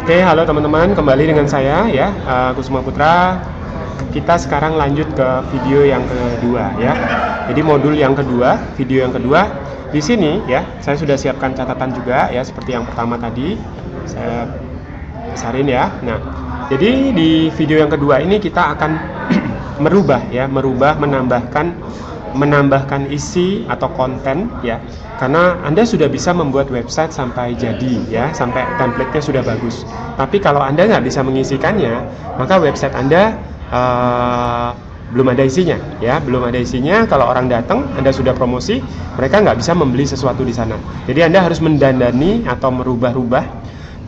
Oke, halo teman-teman, kembali dengan saya ya, Kusuma Putra. Kita sekarang lanjut ke video yang kedua ya. Jadi modul yang kedua, video yang kedua. Di sini ya, saya sudah siapkan catatan juga ya, seperti yang pertama tadi. Saya besarin ya. Nah, jadi di video yang kedua ini kita akan merubah, menambahkan isi atau konten ya, karena Anda sudah bisa membuat website sampai jadi ya, sampai template-nya sudah bagus. Tapi kalau Anda nggak bisa mengisikannya, maka website Anda belum ada isinya ya, belum ada isinya. Kalau orang datang, Anda sudah promosi, mereka nggak bisa membeli sesuatu di sana. Jadi Anda harus mendandani atau merubah-rubah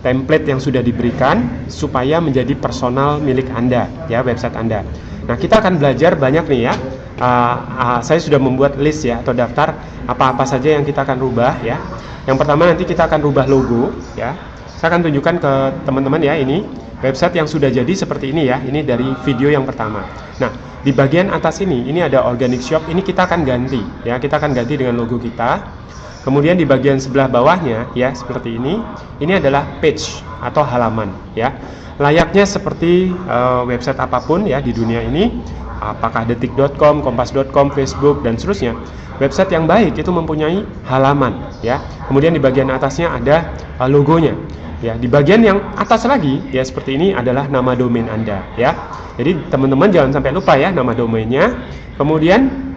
template yang sudah diberikan supaya menjadi personal milik Anda ya, website Anda. Nah, kita akan belajar banyak nih ya. Saya sudah membuat list ya, atau daftar apa-apa saja yang kita akan rubah ya. Yang pertama nanti kita akan rubah logo ya. Saya akan tunjukkan ke teman-teman ya, ini website yang sudah jadi seperti ini ya. Ini dari video yang pertama. Nah, di bagian atas ini ada organic shop. Ini kita akan ganti ya. Kita akan ganti dengan logo kita. Kemudian di bagian sebelah bawahnya ya, seperti ini adalah page atau halaman ya. Layaknya seperti website apapun ya di dunia ini, apakah detik.com, kompas.com, Facebook dan seterusnya. Website yang baik itu mempunyai halaman ya. Kemudian di bagian atasnya ada logonya. Ya, di bagian yang atas lagi ya seperti ini adalah nama domain Anda ya. Jadi teman-teman jangan sampai lupa ya nama domainnya. Kemudian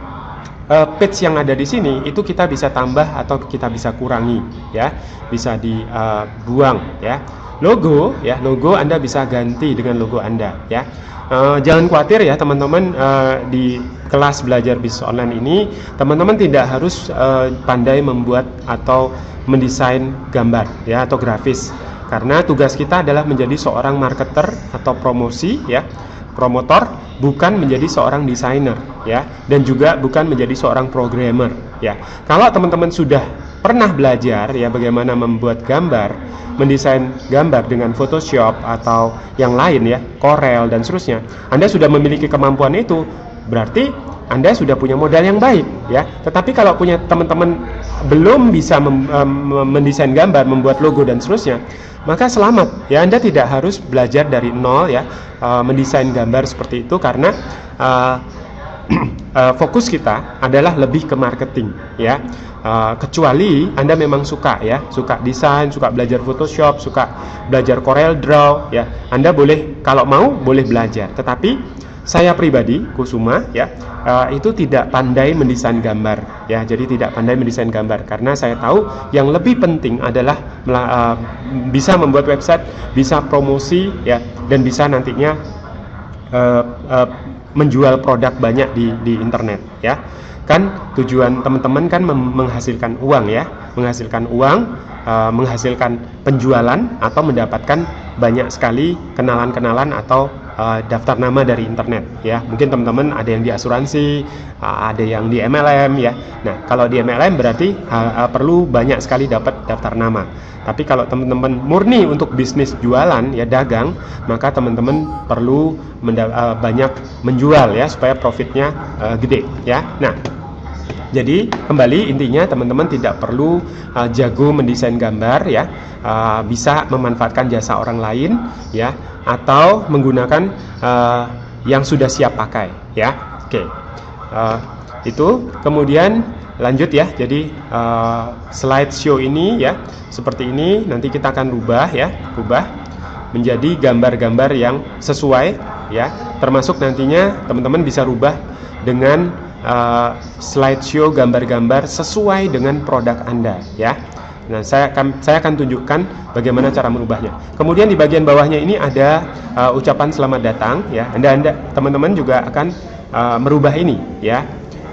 page yang ada di sini itu kita bisa tambah atau kita bisa kurangi ya, bisa dibuang ya. Logo Anda bisa ganti dengan logo Anda ya. Jangan khawatir ya teman-teman, di kelas belajar bisnis online ini teman-teman tidak harus pandai membuat atau mendesain gambar ya atau grafis, karena tugas kita adalah menjadi seorang marketer atau promotor, bukan menjadi seorang desainer ya, dan juga bukan menjadi seorang programmer ya. Kalau teman-teman sudah pernah belajar ya bagaimana membuat gambar, mendesain gambar dengan Photoshop atau yang lain ya, Corel dan seterusnya, Anda sudah memiliki kemampuan itu, berarti Anda sudah punya modal yang baik ya. Tetapi kalau punya teman-teman belum bisa mendesain gambar, membuat logo dan seterusnya, maka selamat ya, Anda tidak harus belajar dari nol ya, mendesain gambar seperti itu, karena fokus kita adalah lebih ke marketing ya. Kecuali Anda memang suka desain, suka belajar Photoshop, suka belajar Corel Draw ya, Anda boleh, kalau mau boleh belajar. Tetapi saya pribadi, Kusuma ya, itu tidak pandai mendesain gambar ya. Jadi tidak pandai mendesain gambar, karena saya tahu yang lebih penting adalah bisa membuat website, bisa promosi ya, dan bisa nantinya menjual produk banyak di internet ya. Kan tujuan teman-teman kan menghasilkan uang ya, menghasilkan penjualan atau mendapatkan banyak sekali kenalan-kenalan atau daftar nama dari internet ya. Mungkin teman-teman ada yang di asuransi, ada yang di MLM ya. Nah, kalau di MLM berarti perlu banyak sekali dapat daftar nama. Tapi kalau teman-teman murni untuk bisnis jualan ya, dagang, maka teman-teman perlu banyak menjual ya, supaya profitnya gede ya. Nah, jadi kembali intinya teman-teman tidak perlu jago mendesain gambar ya, bisa memanfaatkan jasa orang lain ya, atau menggunakan yang sudah siap pakai ya. Oke, itu kemudian lanjut ya. Jadi slideshow ini ya seperti ini, nanti kita akan rubah menjadi gambar-gambar yang sesuai ya, termasuk nantinya teman-teman bisa rubah dengan slideshow gambar-gambar sesuai dengan produk Anda ya. Nah, saya akan tunjukkan bagaimana cara merubahnya. Kemudian di bagian bawahnya ini ada ucapan selamat datang ya. Anda teman-teman juga akan merubah ini ya,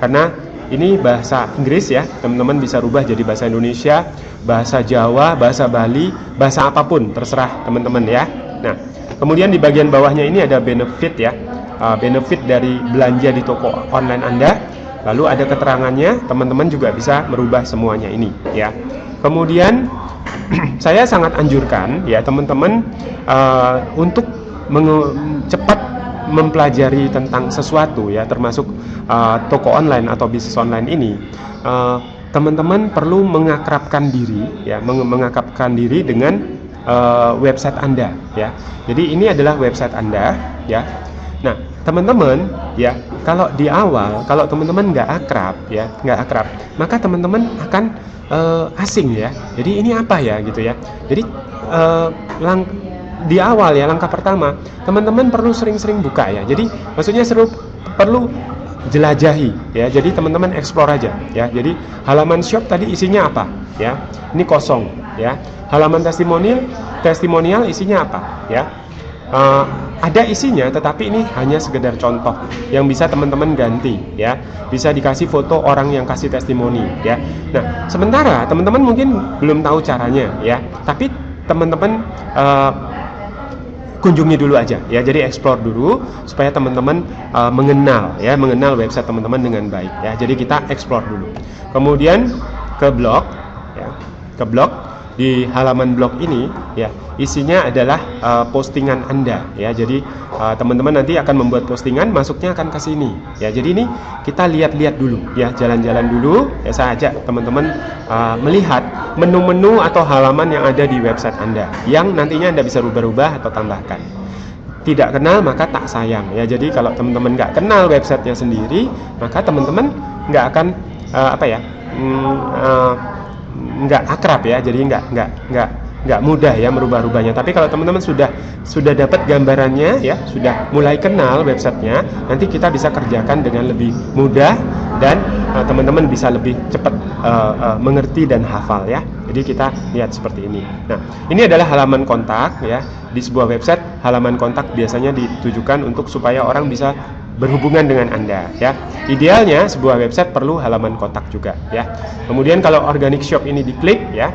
karena ini bahasa Inggris ya. Teman-teman bisa rubah jadi bahasa Indonesia, bahasa Jawa, bahasa Bali, bahasa apapun terserah teman-teman ya. Nah, kemudian di bagian bawahnya ini ada benefit ya. Benefit dari belanja di toko online Anda. Lalu ada keterangannya, teman-teman juga bisa merubah semuanya ini ya. Kemudian saya sangat anjurkan ya teman-teman untuk cepat mempelajari tentang sesuatu ya, termasuk toko online atau bisnis online ini. Teman-teman perlu mengakrabkan diri ya, mengakrabkan diri dengan website Anda ya. Jadi ini adalah website Anda ya. Nah, teman-teman ya, kalau di awal kalau teman-teman nggak akrab, maka teman-teman akan asing ya. Jadi ini apa ya gitu ya. Jadi di awal ya, langkah pertama teman-teman perlu sering-sering buka ya. Jadi maksudnya perlu jelajahi ya. Jadi teman-teman explore aja ya. Jadi halaman shop tadi isinya apa ya, ini kosong ya. Halaman testimonial isinya apa ya, ada isinya, tetapi ini hanya sekedar contoh yang bisa teman-teman ganti ya. Bisa dikasih foto orang yang kasih testimoni ya. Nah, sementara teman-teman mungkin belum tahu caranya ya, tapi teman-teman kunjungi dulu aja ya. Jadi explore dulu supaya teman-teman mengenal website teman-teman dengan baik ya. Jadi kita explore dulu. Kemudian ke blog ya. Ke blog, di halaman blog ini ya, isinya adalah postingan Anda ya. Jadi teman-teman nanti akan membuat postingan, masuknya akan ke sini ya. Jadi ini kita lihat-lihat dulu ya, jalan-jalan dulu ya. Saya ajak teman-teman melihat menu-menu atau halaman yang ada di website Anda yang nantinya Anda bisa rubah-rubah atau tambahkan. Tidak kenal maka tak sayang ya. Jadi kalau teman-teman nggak kenal websitenya sendiri, maka teman-teman nggak akan nggak akrab ya. Jadi nggak mudah ya merubah-rubahnya. Tapi kalau teman-teman sudah dapat gambarannya ya, sudah mulai kenal websitenya, nanti kita bisa kerjakan dengan lebih mudah dan teman-teman bisa lebih cepat mengerti dan hafal ya. Jadi kita lihat seperti ini. Nah, ini adalah halaman kontak ya. Di sebuah website, halaman kontak biasanya ditujukan untuk supaya orang bisa berhubungan dengan Anda ya. Idealnya sebuah website perlu halaman kontak juga ya. Kemudian kalau organic shop ini diklik ya.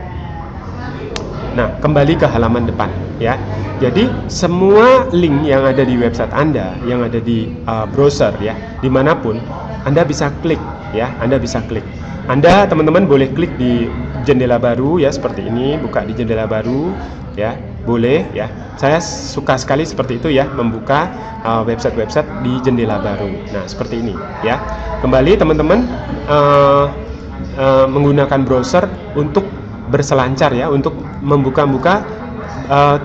Nah, kembali ke halaman depan ya. Jadi semua link yang ada di website Anda, yang ada di browser ya, dimanapun Anda bisa klik ya. Anda bisa klik. Anda teman-teman boleh klik di jendela baru ya, seperti ini, buka di jendela baru ya, boleh ya. Saya suka sekali seperti itu ya, membuka website-website di jendela baru. Nah, seperti ini ya. Kembali teman-teman menggunakan browser untuk berselancar ya, untuk membuka-buka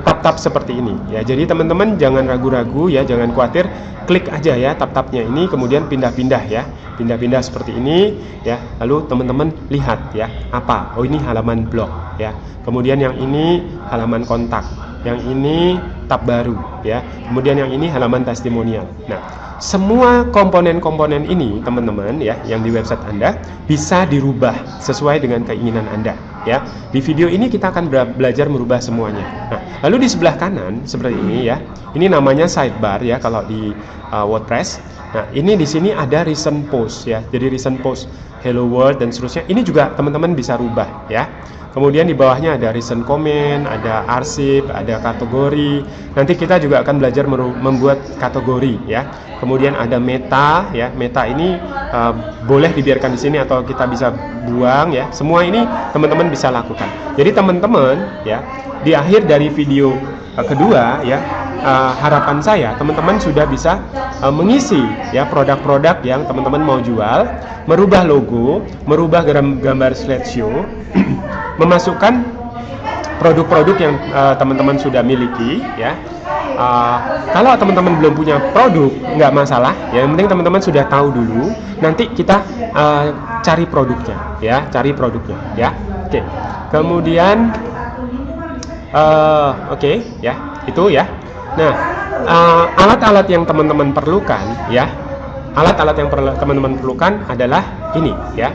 tab-tab seperti ini ya. Jadi teman-teman jangan ragu-ragu ya, jangan khawatir, klik aja ya tab-tabnya ini, kemudian pindah-pindah ya, pindah-pindah seperti ini ya. Lalu teman-teman lihat ya, apa, oh ini halaman blog ya, kemudian yang ini halaman kontak, yang ini tab baru ya, kemudian yang ini halaman testimonial. Nah, semua komponen-komponen ini teman-teman ya, yang di website Anda bisa dirubah sesuai dengan keinginan Anda ya. Di video ini kita akan belajar merubah semuanya. Nah, lalu di sebelah kanan seperti ini ya, ini namanya sidebar ya kalau di WordPress. Nah, ini di sini ada recent post ya. Jadi recent post, hello world dan seterusnya. Ini juga teman-teman bisa rubah ya. Kemudian di bawahnya ada recent comment, ada arsip, ada kategori. Nanti kita juga akan belajar membuat kategori ya. Kemudian ada meta ya. Meta ini boleh dibiarkan di sini atau kita bisa buang ya. Semua ini teman-teman bisa lakukan. Jadi teman-teman ya, di akhir dari video kedua ya, harapan saya teman-teman sudah bisa mengisi ya produk-produk yang teman-teman mau jual, merubah logo, merubah gambar slideshow, memasukkan produk-produk yang teman-teman sudah miliki ya. Kalau teman-teman belum punya produk, nggak masalah ya, yang penting teman-teman sudah tahu dulu, nanti kita cari produknya ya, cari produknya ya. Oke. Kemudian oke ya, itu ya. Nah, alat-alat yang teman-teman perlukan ya, alat-alat yang teman-teman perlukan adalah ini ya,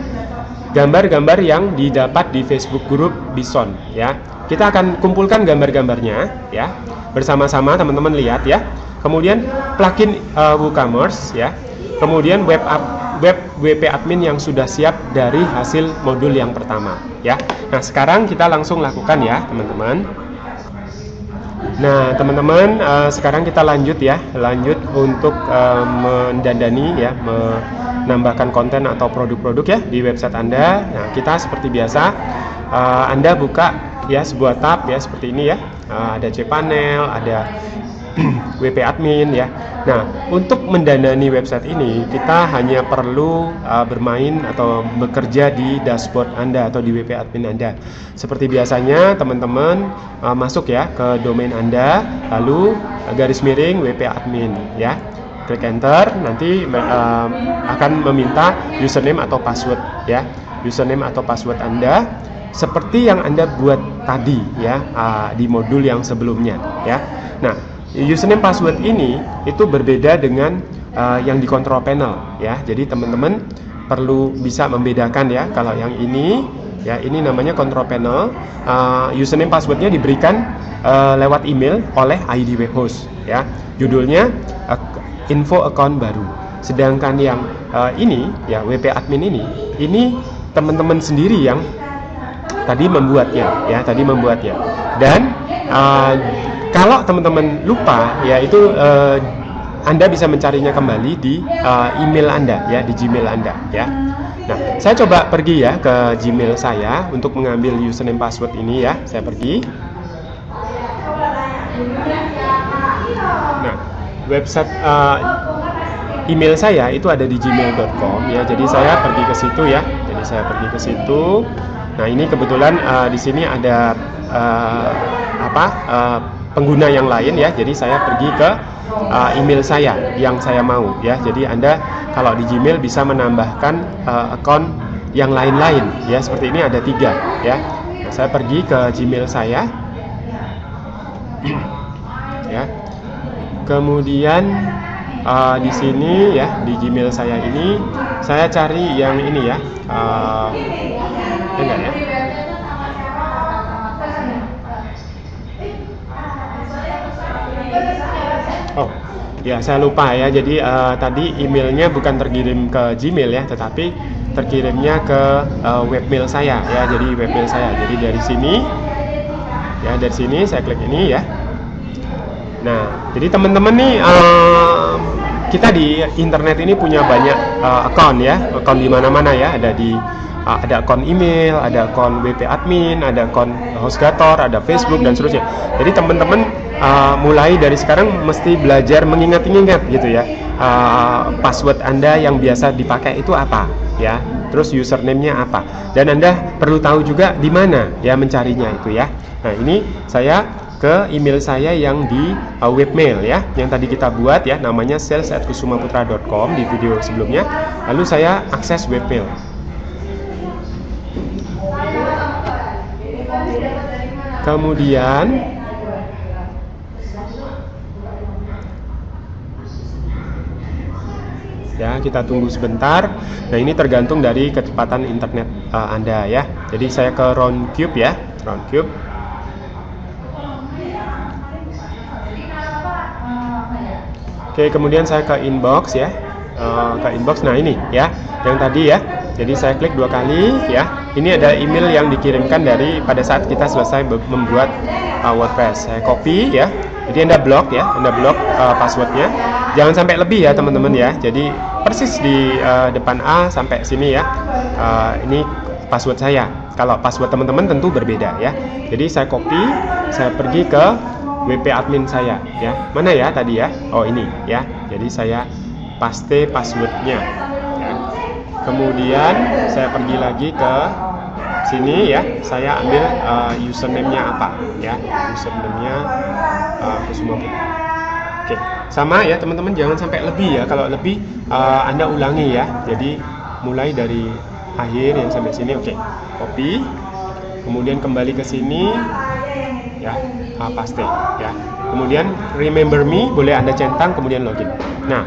gambar-gambar yang didapat di Facebook group Bison ya. Kita akan kumpulkan gambar-gambarnya ya, bersama-sama teman-teman lihat ya. Kemudian plugin WooCommerce ya. Kemudian web WP admin yang sudah siap dari hasil modul yang pertama ya. Nah, sekarang kita langsung lakukan ya teman-teman. Nah teman-teman, sekarang kita lanjut untuk mendandani ya, menambahkan konten atau produk-produk ya di website Anda. Nah, kita seperti biasa, Anda buka ya sebuah tab ya seperti ini ya, ada cPanel, ada WP admin ya. Nah, untuk mendanani website ini, kita hanya perlu bermain atau bekerja di dashboard Anda atau di WP admin Anda. Seperti biasanya, teman-teman masuk ya ke domain Anda, lalu garis miring WP admin ya. Klik enter, nanti akan meminta username atau password ya. Username atau password Anda seperti yang Anda buat tadi ya, di modul yang sebelumnya ya. Nah, username password ini itu berbeda dengan yang di control panel ya. Jadi teman-teman perlu bisa membedakan ya. Kalau yang ini ya, ini namanya control panel. Username passwordnya diberikan lewat email oleh ID web host ya. Judulnya info account baru. Sedangkan yang ini ya, WP admin ini teman-teman sendiri yang tadi membuatnya ya, dan kalau teman-teman lupa ya, itu Anda bisa mencarinya kembali di email Anda ya, di Gmail Anda ya. Nah, saya coba pergi ya ke Gmail saya untuk mengambil username password ini ya. Saya pergi. Nah, website email saya itu ada di gmail.com ya. Jadi saya pergi ke situ ya. Nah, ini kebetulan di sini ada pengguna yang lain ya. Jadi saya pergi ke email saya yang saya mau ya. Jadi Anda kalau di Gmail bisa menambahkan account yang lain-lain ya. Seperti ini ada 3 ya. Nah, saya pergi ke Gmail saya ya. Kemudian di sini ya, di Gmail saya ini saya cari yang ini ya. Enggak ya. Oh, ya saya lupa ya. Jadi tadi emailnya bukan terkirim ke Gmail ya, tetapi terkirimnya ke webmail saya ya. Jadi webmail saya. Jadi dari sini saya klik ini ya. Nah, jadi teman-teman nih, kita di internet ini punya banyak account ya, account di mana-mana ya. Ada akun email, ada akun WP admin, ada akun HostGator, ada Facebook dan seterusnya. Jadi teman-teman mulai dari sekarang mesti belajar mengingat-ingat gitu ya. Password Anda yang biasa dipakai itu apa ya, terus username-nya apa, dan Anda perlu tahu juga di mana ya mencarinya itu ya. Nah, ini saya ke email saya yang di webmail ya, yang tadi kita buat ya, namanya sales@kusumaputra.com di video sebelumnya. Lalu saya akses webmail. Kemudian ya, kita tunggu sebentar. Nah, ini tergantung dari kecepatan internet Anda ya. Jadi saya ke Roundcube ya, Roundcube. Oke, kemudian saya ke inbox ya, ke inbox. Nah, ini ya, yang tadi ya. Jadi saya klik 2 kali ya. Ini ada email yang dikirimkan dari pada saat kita selesai membuat WordPress. Saya copy ya. Jadi Anda blok passwordnya. Jangan sampai lebih ya teman-teman ya. Jadi persis di depan A sampai sini ya. Ini password saya. Kalau password teman-teman tentu berbeda ya. Jadi saya copy, saya pergi ke WP admin saya ya. Mana ya tadi ya? Oh, ini ya. Jadi saya paste passwordnya ya. Kemudian saya pergi lagi ke sini ya. Saya ambil username-nya apa ya? Username-nya Kusumaputra. Oke, sama ya teman-teman, jangan sampai lebih ya. Kalau lebih Anda ulangi ya. Jadi mulai dari akhir yang sampai sini. Oke, copy. Kemudian kembali ke sini ya, paste ya. Kemudian remember me boleh Anda centang, kemudian login. Nah,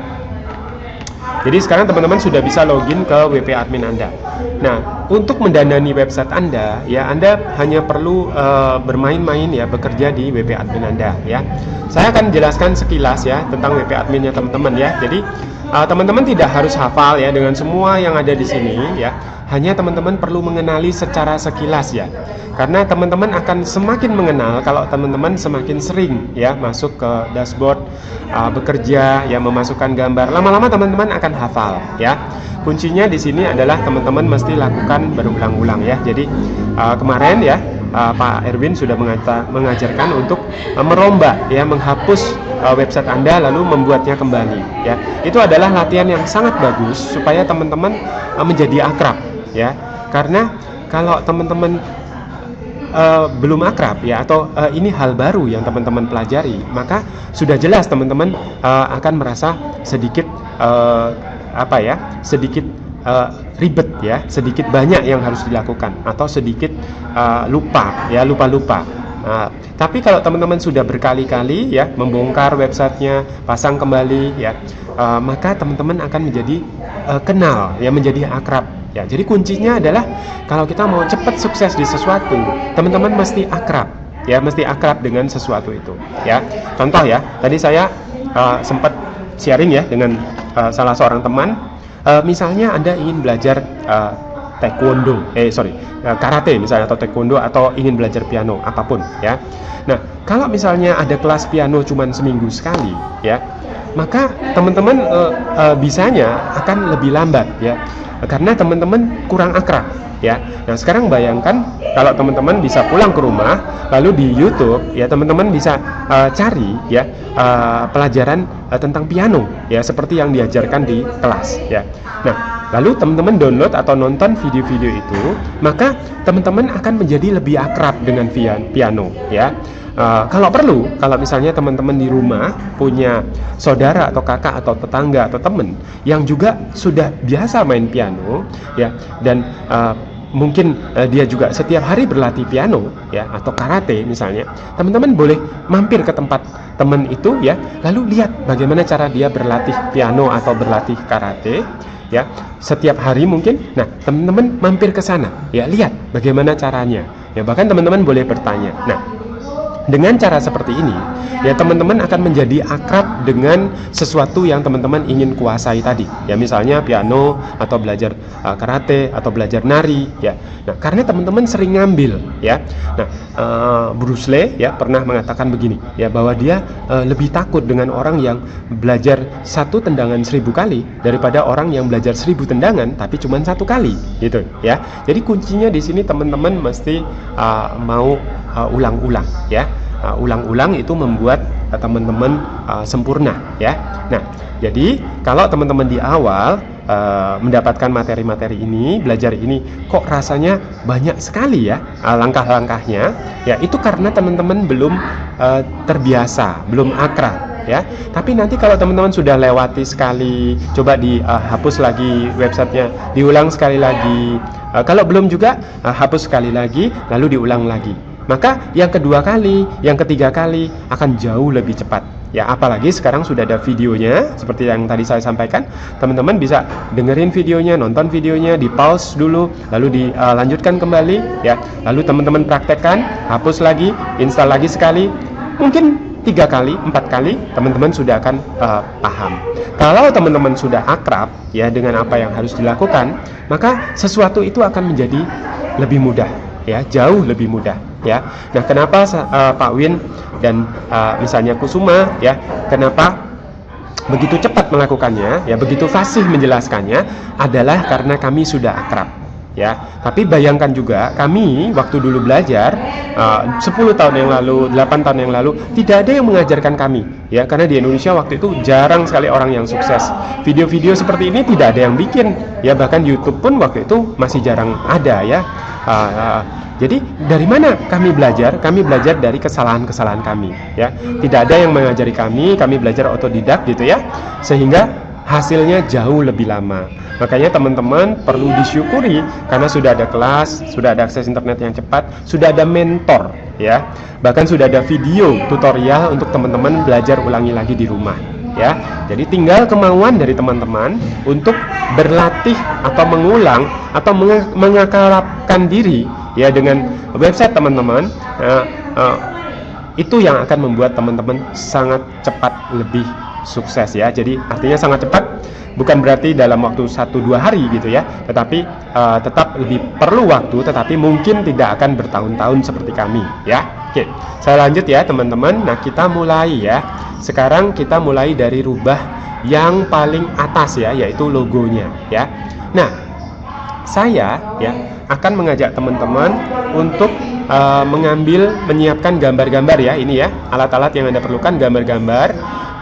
jadi sekarang teman-teman sudah bisa login ke WP admin Anda. Nah, untuk mendanani website Anda ya, Anda hanya perlu bermain-main ya, bekerja di WP admin Anda ya. Saya akan jelaskan sekilas ya tentang WP adminnya teman-teman ya. Jadi teman-teman tidak harus hafal ya dengan semua yang ada di sini ya. Hanya teman-teman perlu mengenali secara sekilas ya. Karena teman-teman akan semakin mengenal kalau teman-teman semakin sering ya masuk ke dashboard, bekerja ya, memasukkan gambar. Lama-lama teman-teman akan hafal ya. Kuncinya di sini adalah teman-teman mesti lakukan berulang-ulang ya. Jadi kemarin ya Pak Erwin sudah mengajarkan untuk merombak ya, menghapus website Anda lalu membuatnya kembali ya. Itu adalah latihan yang sangat bagus supaya teman-teman menjadi akrab ya. Karena kalau teman-teman belum akrab ya, atau ini hal baru yang teman-teman pelajari, maka sudah jelas teman-teman akan merasa sedikit sedikit ribet ya, sedikit banyak yang harus dilakukan, atau sedikit lupa. Tapi kalau teman-teman sudah berkali-kali ya membongkar websitenya, pasang kembali ya, maka teman-teman akan menjadi kenal ya, menjadi akrab. Ya, jadi kuncinya adalah kalau kita mau cepat sukses di sesuatu, teman-teman mesti akrab, ya, mesti akrab dengan sesuatu itu. Ya, contoh ya, tadi saya sempat sharing ya dengan salah seorang teman, misalnya Anda ingin belajar karate misalnya, atau taekwondo, atau ingin belajar piano, apapun ya. Nah, kalau misalnya ada kelas piano cuman seminggu sekali, ya, maka teman-teman bisanya akan lebih lambat ya. Karena teman-teman kurang akrab ya. Nah, sekarang bayangkan kalau teman-teman bisa pulang ke rumah, lalu di YouTube ya teman-teman bisa cari ya pelajaran tentang piano ya, seperti yang diajarkan di kelas ya. Nah, lalu teman-teman download atau nonton video-video itu, maka teman-teman akan menjadi lebih akrab dengan piano ya. Kalau perlu, kalau misalnya teman-teman di rumah punya saudara atau kakak atau tetangga atau teman yang juga sudah biasa main piano ya, dan mungkin dia juga setiap hari berlatih piano ya, atau karate misalnya, teman-teman boleh mampir ke tempat teman itu ya, lalu lihat bagaimana cara dia berlatih piano atau berlatih karate ya, setiap hari mungkin. Nah, teman-teman mampir ke sana ya, lihat bagaimana caranya ya, bahkan teman-teman boleh bertanya. Nah, dengan cara seperti ini ya, teman-teman akan menjadi akrab dengan sesuatu yang teman-teman ingin kuasai tadi ya, misalnya piano atau belajar karate atau belajar nari ya. Nah, karena teman-teman sering ngambil ya. Nah, Bruce Lee ya pernah mengatakan begini ya, bahwa dia lebih takut dengan orang yang belajar 1 tendangan 1000 kali daripada orang yang belajar 1000 tendangan tapi cuma 1 kali gitu ya. Jadi kuncinya di sini teman-teman mesti mau ulang-ulang ya. Ulang-ulang itu membuat teman-teman sempurna ya. Nah, jadi kalau teman-teman di awal mendapatkan materi-materi ini, belajar ini kok rasanya banyak sekali ya langkah-langkahnya ya, itu karena teman-teman belum terbiasa, belum akrab ya. Tapi nanti kalau teman-teman sudah lewati sekali, coba dihapus lagi websitenya, diulang sekali lagi. Kalau belum juga hapus sekali lagi, lalu diulang lagi. Maka yang kedua kali, yang ketiga kali akan jauh lebih cepat ya. Apalagi sekarang sudah ada videonya seperti yang tadi saya sampaikan. Teman-teman bisa dengerin videonya, nonton videonya, di pause dulu, lalu dilanjutkan kembali ya. Lalu teman-teman praktekkan, hapus lagi, install lagi sekali, mungkin 3 kali, 4 kali, teman-teman sudah akan paham. Kalau teman-teman sudah akrab ya dengan apa yang harus dilakukan, maka sesuatu itu akan menjadi lebih mudah ya, jauh lebih mudah ya. Nah, kenapa Pak Win dan misalnya Kusuma ya, kenapa begitu cepat melakukannya ya, begitu fasih menjelaskannya, adalah karena kami sudah akrab ya. Tapi bayangkan juga kami waktu dulu belajar 10 tahun yang lalu, 8 tahun yang lalu, tidak ada yang mengajarkan kami ya, karena di Indonesia waktu itu jarang sekali orang yang sukses. Video-video seperti ini tidak ada yang bikin ya, bahkan YouTube pun waktu itu masih jarang ada ya. Jadi dari mana kami belajar? Kami belajar dari kesalahan-kesalahan kami ya. Tidak ada yang mengajari kami belajar otodidak gitu ya, sehingga hasilnya jauh lebih lama. Makanya teman-teman perlu disyukuri karena sudah ada kelas, sudah ada akses internet yang cepat, sudah ada mentor ya, bahkan sudah ada video tutorial untuk teman-teman belajar ulangi lagi di rumah ya. Jadi tinggal kemauan dari teman-teman untuk berlatih atau mengulang atau mengakrabkan diri ya dengan website teman-teman. Itu yang akan membuat teman-teman sangat cepat lebih sukses ya. Jadi artinya sangat cepat bukan berarti dalam waktu 1-2 hari gitu ya, tetapi tetap lebih perlu waktu, tetapi mungkin tidak akan bertahun-tahun seperti kami ya. Oke, saya lanjut ya teman-teman. Nah, kita mulai ya. Sekarang kita mulai dari rubah yang paling atas ya, yaitu logonya ya. Nah, saya ya akan mengajak teman-teman untuk menyiapkan gambar-gambar ya, ini ya, alat-alat yang Anda perlukan, gambar-gambar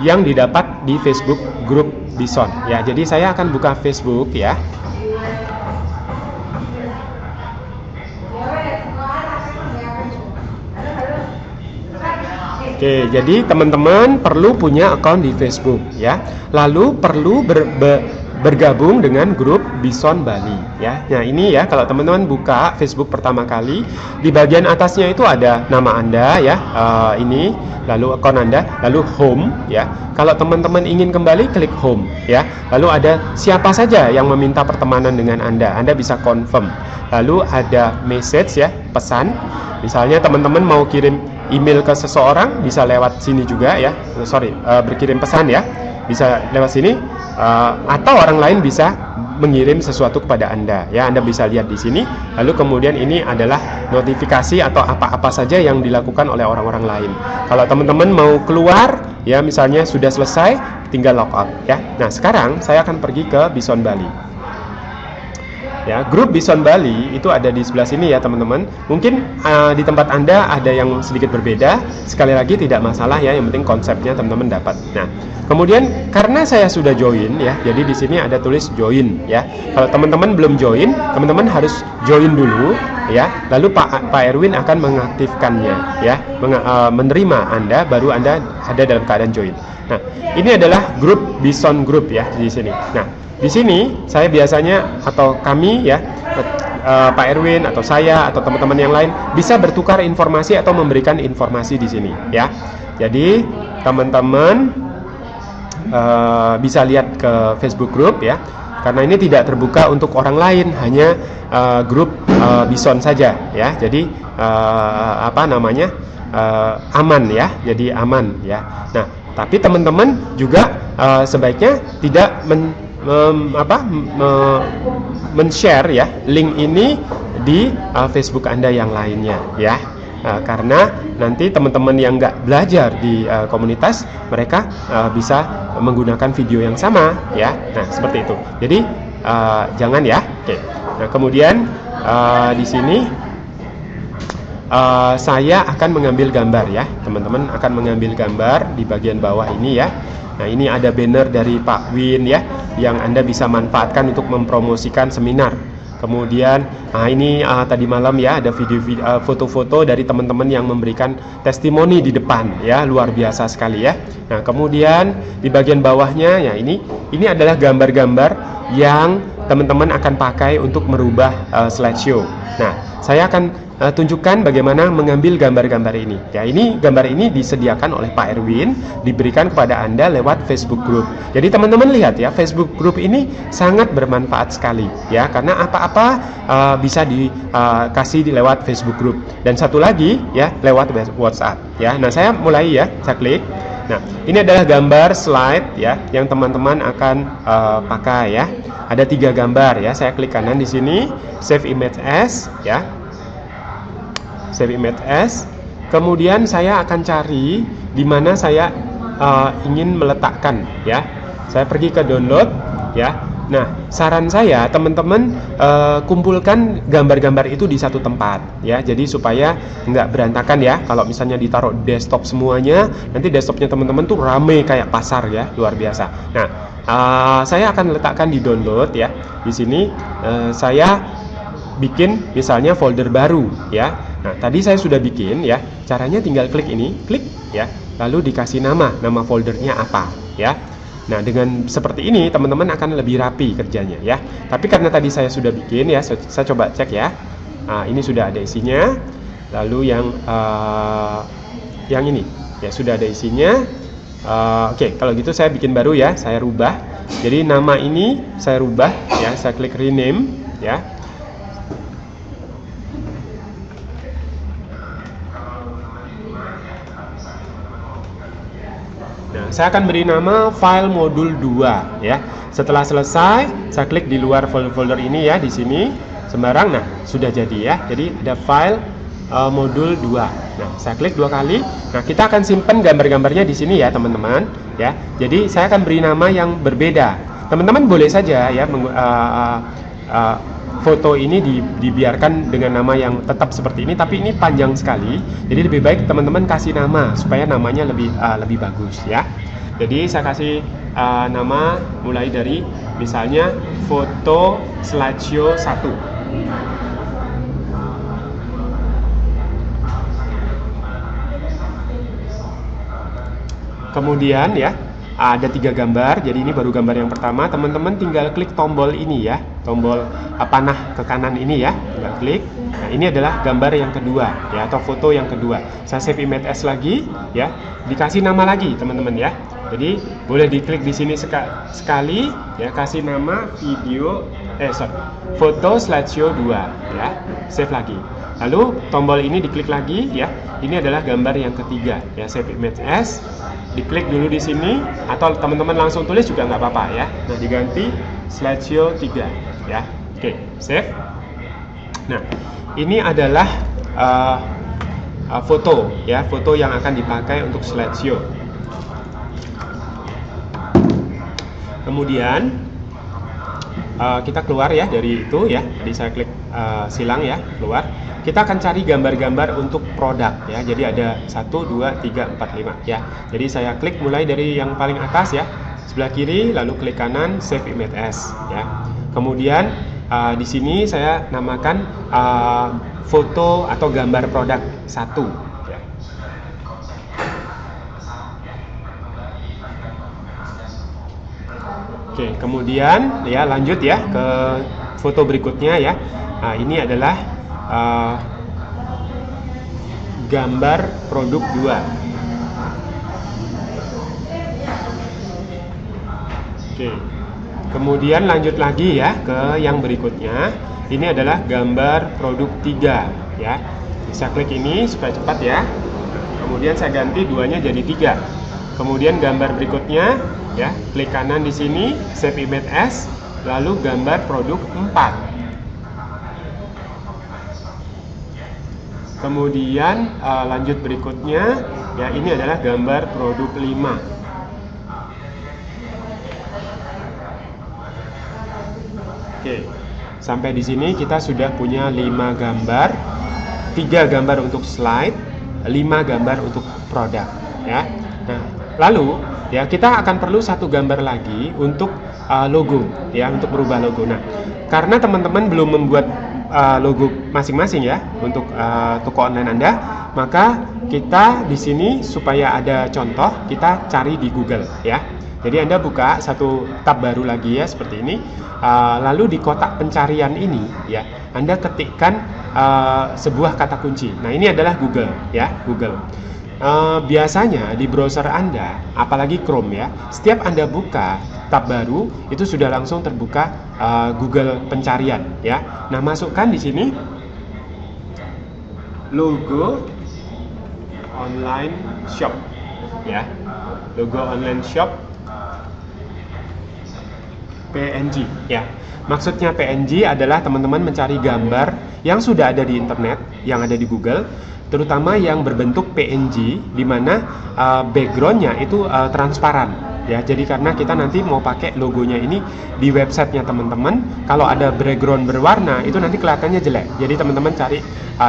yang didapat di Facebook grup Bison ya. Jadi saya akan buka Facebook ya. Oke, jadi teman-teman perlu punya account di Facebook ya. Lalu perlu bergabung dengan grup Bison Bali ya. Nah, ini ya, kalau teman-teman buka Facebook pertama kali, di bagian atasnya itu ada nama Anda ya, ini, lalu account Anda, lalu home ya. Kalau teman-teman ingin kembali, klik home ya. Lalu ada siapa saja yang meminta pertemanan dengan Anda bisa confirm. Lalu ada message ya, pesan. Misalnya teman-teman mau kirim email ke seseorang, bisa lewat sini juga ya. Berkirim pesan ya, bisa lewat sini, atau orang lain bisa mengirim sesuatu kepada Anda ya. Anda bisa lihat di sini. Lalu kemudian ini adalah notifikasi atau apa-apa saja yang dilakukan oleh orang-orang lain. Kalau teman-teman mau keluar ya, misalnya sudah selesai, tinggal log out ya. Nah, sekarang saya akan pergi ke Bison Bali. Ya, grup Bison Bali itu ada di sebelah sini ya teman-teman. Mungkin di tempat Anda ada yang sedikit berbeda. Sekali lagi tidak masalah ya, yang penting konsepnya teman-teman dapat. Nah, kemudian karena saya sudah join ya, jadi di sini ada tulis join ya. Kalau teman-teman belum join, teman-teman harus join dulu ya. Lalu Pak Erwin akan mengaktifkannya ya, menerima Anda, baru Anda ada dalam keadaan join. Nah, ini adalah grup Bison Group ya di sini. Nah, di sini saya biasanya atau kami ya, Pak Erwin atau saya atau teman-teman yang lain bisa bertukar informasi atau memberikan informasi di sini ya. Jadi teman-teman bisa lihat ke Facebook Group ya. Karena ini tidak terbuka untuk orang lain, hanya grup Bison saja ya. Jadi aman ya. Jadi aman ya. Nah, tapi teman-teman juga sebaiknya tidak men-share ya link ini di Facebook Anda yang lainnya ya, karena nanti teman-teman yang nggak belajar di komunitas, mereka bisa menggunakan video yang sama ya. Nah, seperti itu. Jadi jangan ya. Oke. Nah, kemudian di sini saya akan mengambil gambar ya, teman-teman akan mengambil gambar di bagian bawah ini ya. Nah, ini ada banner dari Pak Win ya, yang Anda bisa manfaatkan untuk mempromosikan seminar. Kemudian ini tadi malam ya, ada foto-foto dari teman-teman yang memberikan testimoni di depan ya, luar biasa sekali ya. Nah, kemudian di bagian bawahnya ya, ini adalah gambar-gambar yang teman-teman akan pakai untuk merubah slideshow. Nah, saya akan tunjukkan bagaimana mengambil gambar-gambar ini. Ya, ini gambar ini disediakan oleh Pak Erwin, diberikan kepada Anda lewat Facebook Group. Jadi teman-teman lihat ya, Facebook Group ini sangat bermanfaat sekali ya, karena apa-apa bisa dikasih lewat Facebook Group. Dan satu lagi ya, lewat WhatsApp ya. Nah, saya mulai ya, saya klik. Nah, ini adalah gambar slide ya, yang teman-teman akan pakai ya. Ada 3 gambar ya. Saya klik kanan di sini, save image as ya. Save image as. Kemudian saya akan cari di mana saya ingin meletakkan ya. Saya pergi ke download ya. Nah, saran saya teman-teman kumpulkan gambar-gambar itu di satu tempat ya. Jadi supaya nggak berantakan ya. Kalau misalnya ditaruh desktop semuanya, nanti desktopnya teman-teman tuh rame kayak pasar ya, luar biasa. Nah, saya akan letakkan di download ya. Di sini saya bikin misalnya folder baru ya. Nah, tadi saya sudah bikin ya. Caranya tinggal klik ini, klik ya. Lalu dikasih nama foldernya apa ya. Nah, dengan seperti ini teman-teman akan lebih rapi kerjanya ya. Tapi karena tadi saya sudah bikin ya, saya coba cek ya. Ini sudah ada isinya. Lalu yang ini ya sudah ada isinya. Oke, kalau gitu saya bikin baru ya. Saya rubah. Jadi nama ini saya rubah ya. Saya klik rename ya. Nah, saya akan beri nama file modul 2 ya. Setelah selesai, saya klik di luar folder ini ya, di sini sembarang. Nah, sudah jadi ya. Jadi ada file modul 2. Nah, saya klik 2 kali. Nah, kita akan simpan gambar-gambarnya di sini ya, teman-teman ya. Jadi saya akan beri nama yang berbeda. Teman-teman boleh saja ya foto ini dibiarkan dengan nama yang tetap seperti ini, tapi ini panjang sekali. Jadi lebih baik teman-teman kasih nama supaya namanya lebih bagus ya. Jadi saya kasih nama mulai dari misalnya foto slideshow 1. Kemudian ya ada 3 gambar, jadi ini baru gambar yang pertama. Teman-teman tinggal klik tombol ini ya, tombol panah ke kanan ini ya, tinggal klik. Nah ini adalah gambar yang kedua ya, atau foto yang kedua. Saya save image as lagi ya, dikasih nama lagi teman-teman ya. Jadi boleh diklik di sini sekali ya, kasih nama foto slideshow 2 ya, save lagi. Lalu tombol ini diklik lagi ya, ini adalah gambar yang ketiga ya, save image as. Diklik dulu di sini, atau teman-teman langsung tulis juga nggak apa-apa ya. Nah diganti slideshow 3 ya. Oke, save. Nah ini adalah foto ya, foto yang akan dipakai untuk slideshow. Kemudian kita keluar ya dari itu ya. Jadi saya klik silang ya, keluar. Kita akan cari gambar-gambar untuk produk ya. Jadi ada 1, 2, 3, 4, 5 ya. Jadi saya klik mulai dari yang paling atas ya, sebelah kiri, lalu klik kanan save image as ya. Kemudian di sini saya namakan foto atau gambar produk 1 ya. Oke, kemudian ya lanjut ya ke foto berikutnya ya. Nah, ini adalah gambar produk 2. Oke. Kemudian lanjut lagi ya ke yang berikutnya. Ini adalah gambar produk 3 ya. Bisa klik ini supaya cepat ya. Kemudian saya ganti 2-nya jadi 3. Kemudian gambar berikutnya ya, klik kanan di sini, save image as, lalu gambar produk 4. Kemudian lanjut berikutnya ya, ini adalah gambar produk 5. Oke, sampai di sini kita sudah punya 5 gambar, 3 gambar untuk slide, 5 gambar untuk produk ya. Nah, lalu ya kita akan perlu 1 gambar lagi untuk logo ya, untuk merubah logo. Nah, karena teman-teman belum membuat logo masing-masing ya untuk toko online Anda, maka kita di sini supaya ada contoh kita cari di Google ya. Jadi Anda buka satu tab baru lagi ya seperti ini, lalu di kotak pencarian ini ya Anda ketikkan sebuah kata kunci. Nah ini adalah Google ya, Google. Biasanya di browser Anda, apalagi Chrome ya, setiap Anda buka tab baru itu sudah langsung terbuka Google pencarian ya. Nah masukkan di sini logo online shop ya, logo online shop PNG ya. Maksudnya PNG adalah teman-teman mencari gambar yang sudah ada di internet, yang ada di Google, terutama yang berbentuk PNG di mana backgroundnya itu transparan ya. Jadi karena kita nanti mau pakai logonya ini di websitenya teman-teman, kalau ada background berwarna itu nanti kelihatannya jelek. Jadi teman-teman cari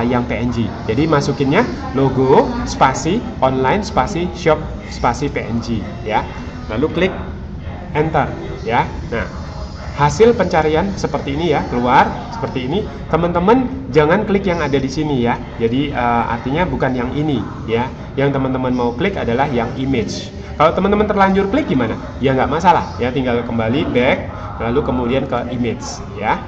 yang PNG. Jadi masukinnya logo spasi online spasi shop spasi PNG ya. Lalu klik enter ya. Nah hasil pencarian seperti ini ya, keluar seperti ini. Teman-teman jangan klik yang ada di sini ya. Jadi artinya bukan yang ini ya. Yang teman-teman mau klik adalah yang image. Kalau teman-teman terlanjur klik gimana? Ya nggak masalah ya, tinggal kembali back lalu kemudian ke image ya.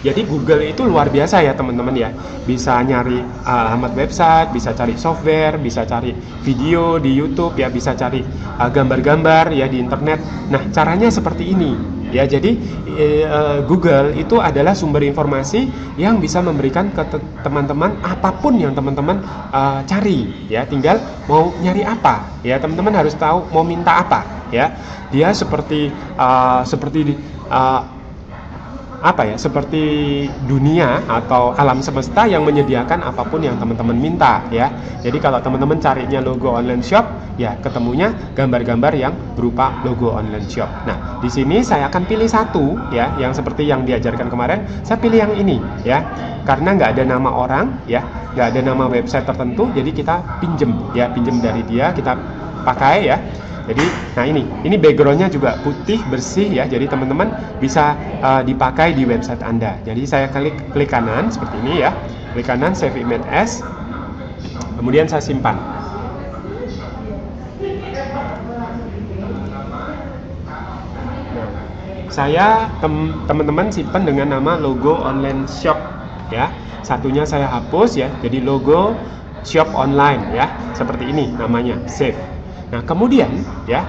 Jadi Google itu luar biasa ya teman-teman ya. Bisa nyari alamat website, bisa cari software, bisa cari video di YouTube ya, bisa cari gambar-gambar ya di internet. Nah caranya seperti ini ya. Jadi Google itu adalah sumber informasi yang bisa memberikan ke teman-teman apapun yang teman-teman cari ya. Tinggal mau nyari apa ya, teman-teman harus tahu mau minta apa ya. Dia seperti apa ya, seperti dunia atau alam semesta yang menyediakan apapun yang teman-teman minta ya. Jadi kalau teman-teman carinya logo online shop, ya ketemunya gambar-gambar yang berupa logo online shop. Nah, di sini saya akan pilih satu ya, yang seperti yang diajarkan kemarin, saya pilih yang ini ya. Karena nggak ada nama orang ya, nggak ada nama website tertentu, jadi kita pinjem dari dia, kita pakai ya. Jadi, nah ini backgroundnya juga putih bersih ya. Jadi teman-teman bisa dipakai di website Anda. Jadi saya klik kanan seperti ini ya. Klik kanan save image as. Kemudian saya simpan. Nah, saya teman-teman simpan dengan nama logo online shop ya. Satunya saya hapus ya. Jadi logo shop online ya. Seperti ini namanya, save. Nah, kemudian ya,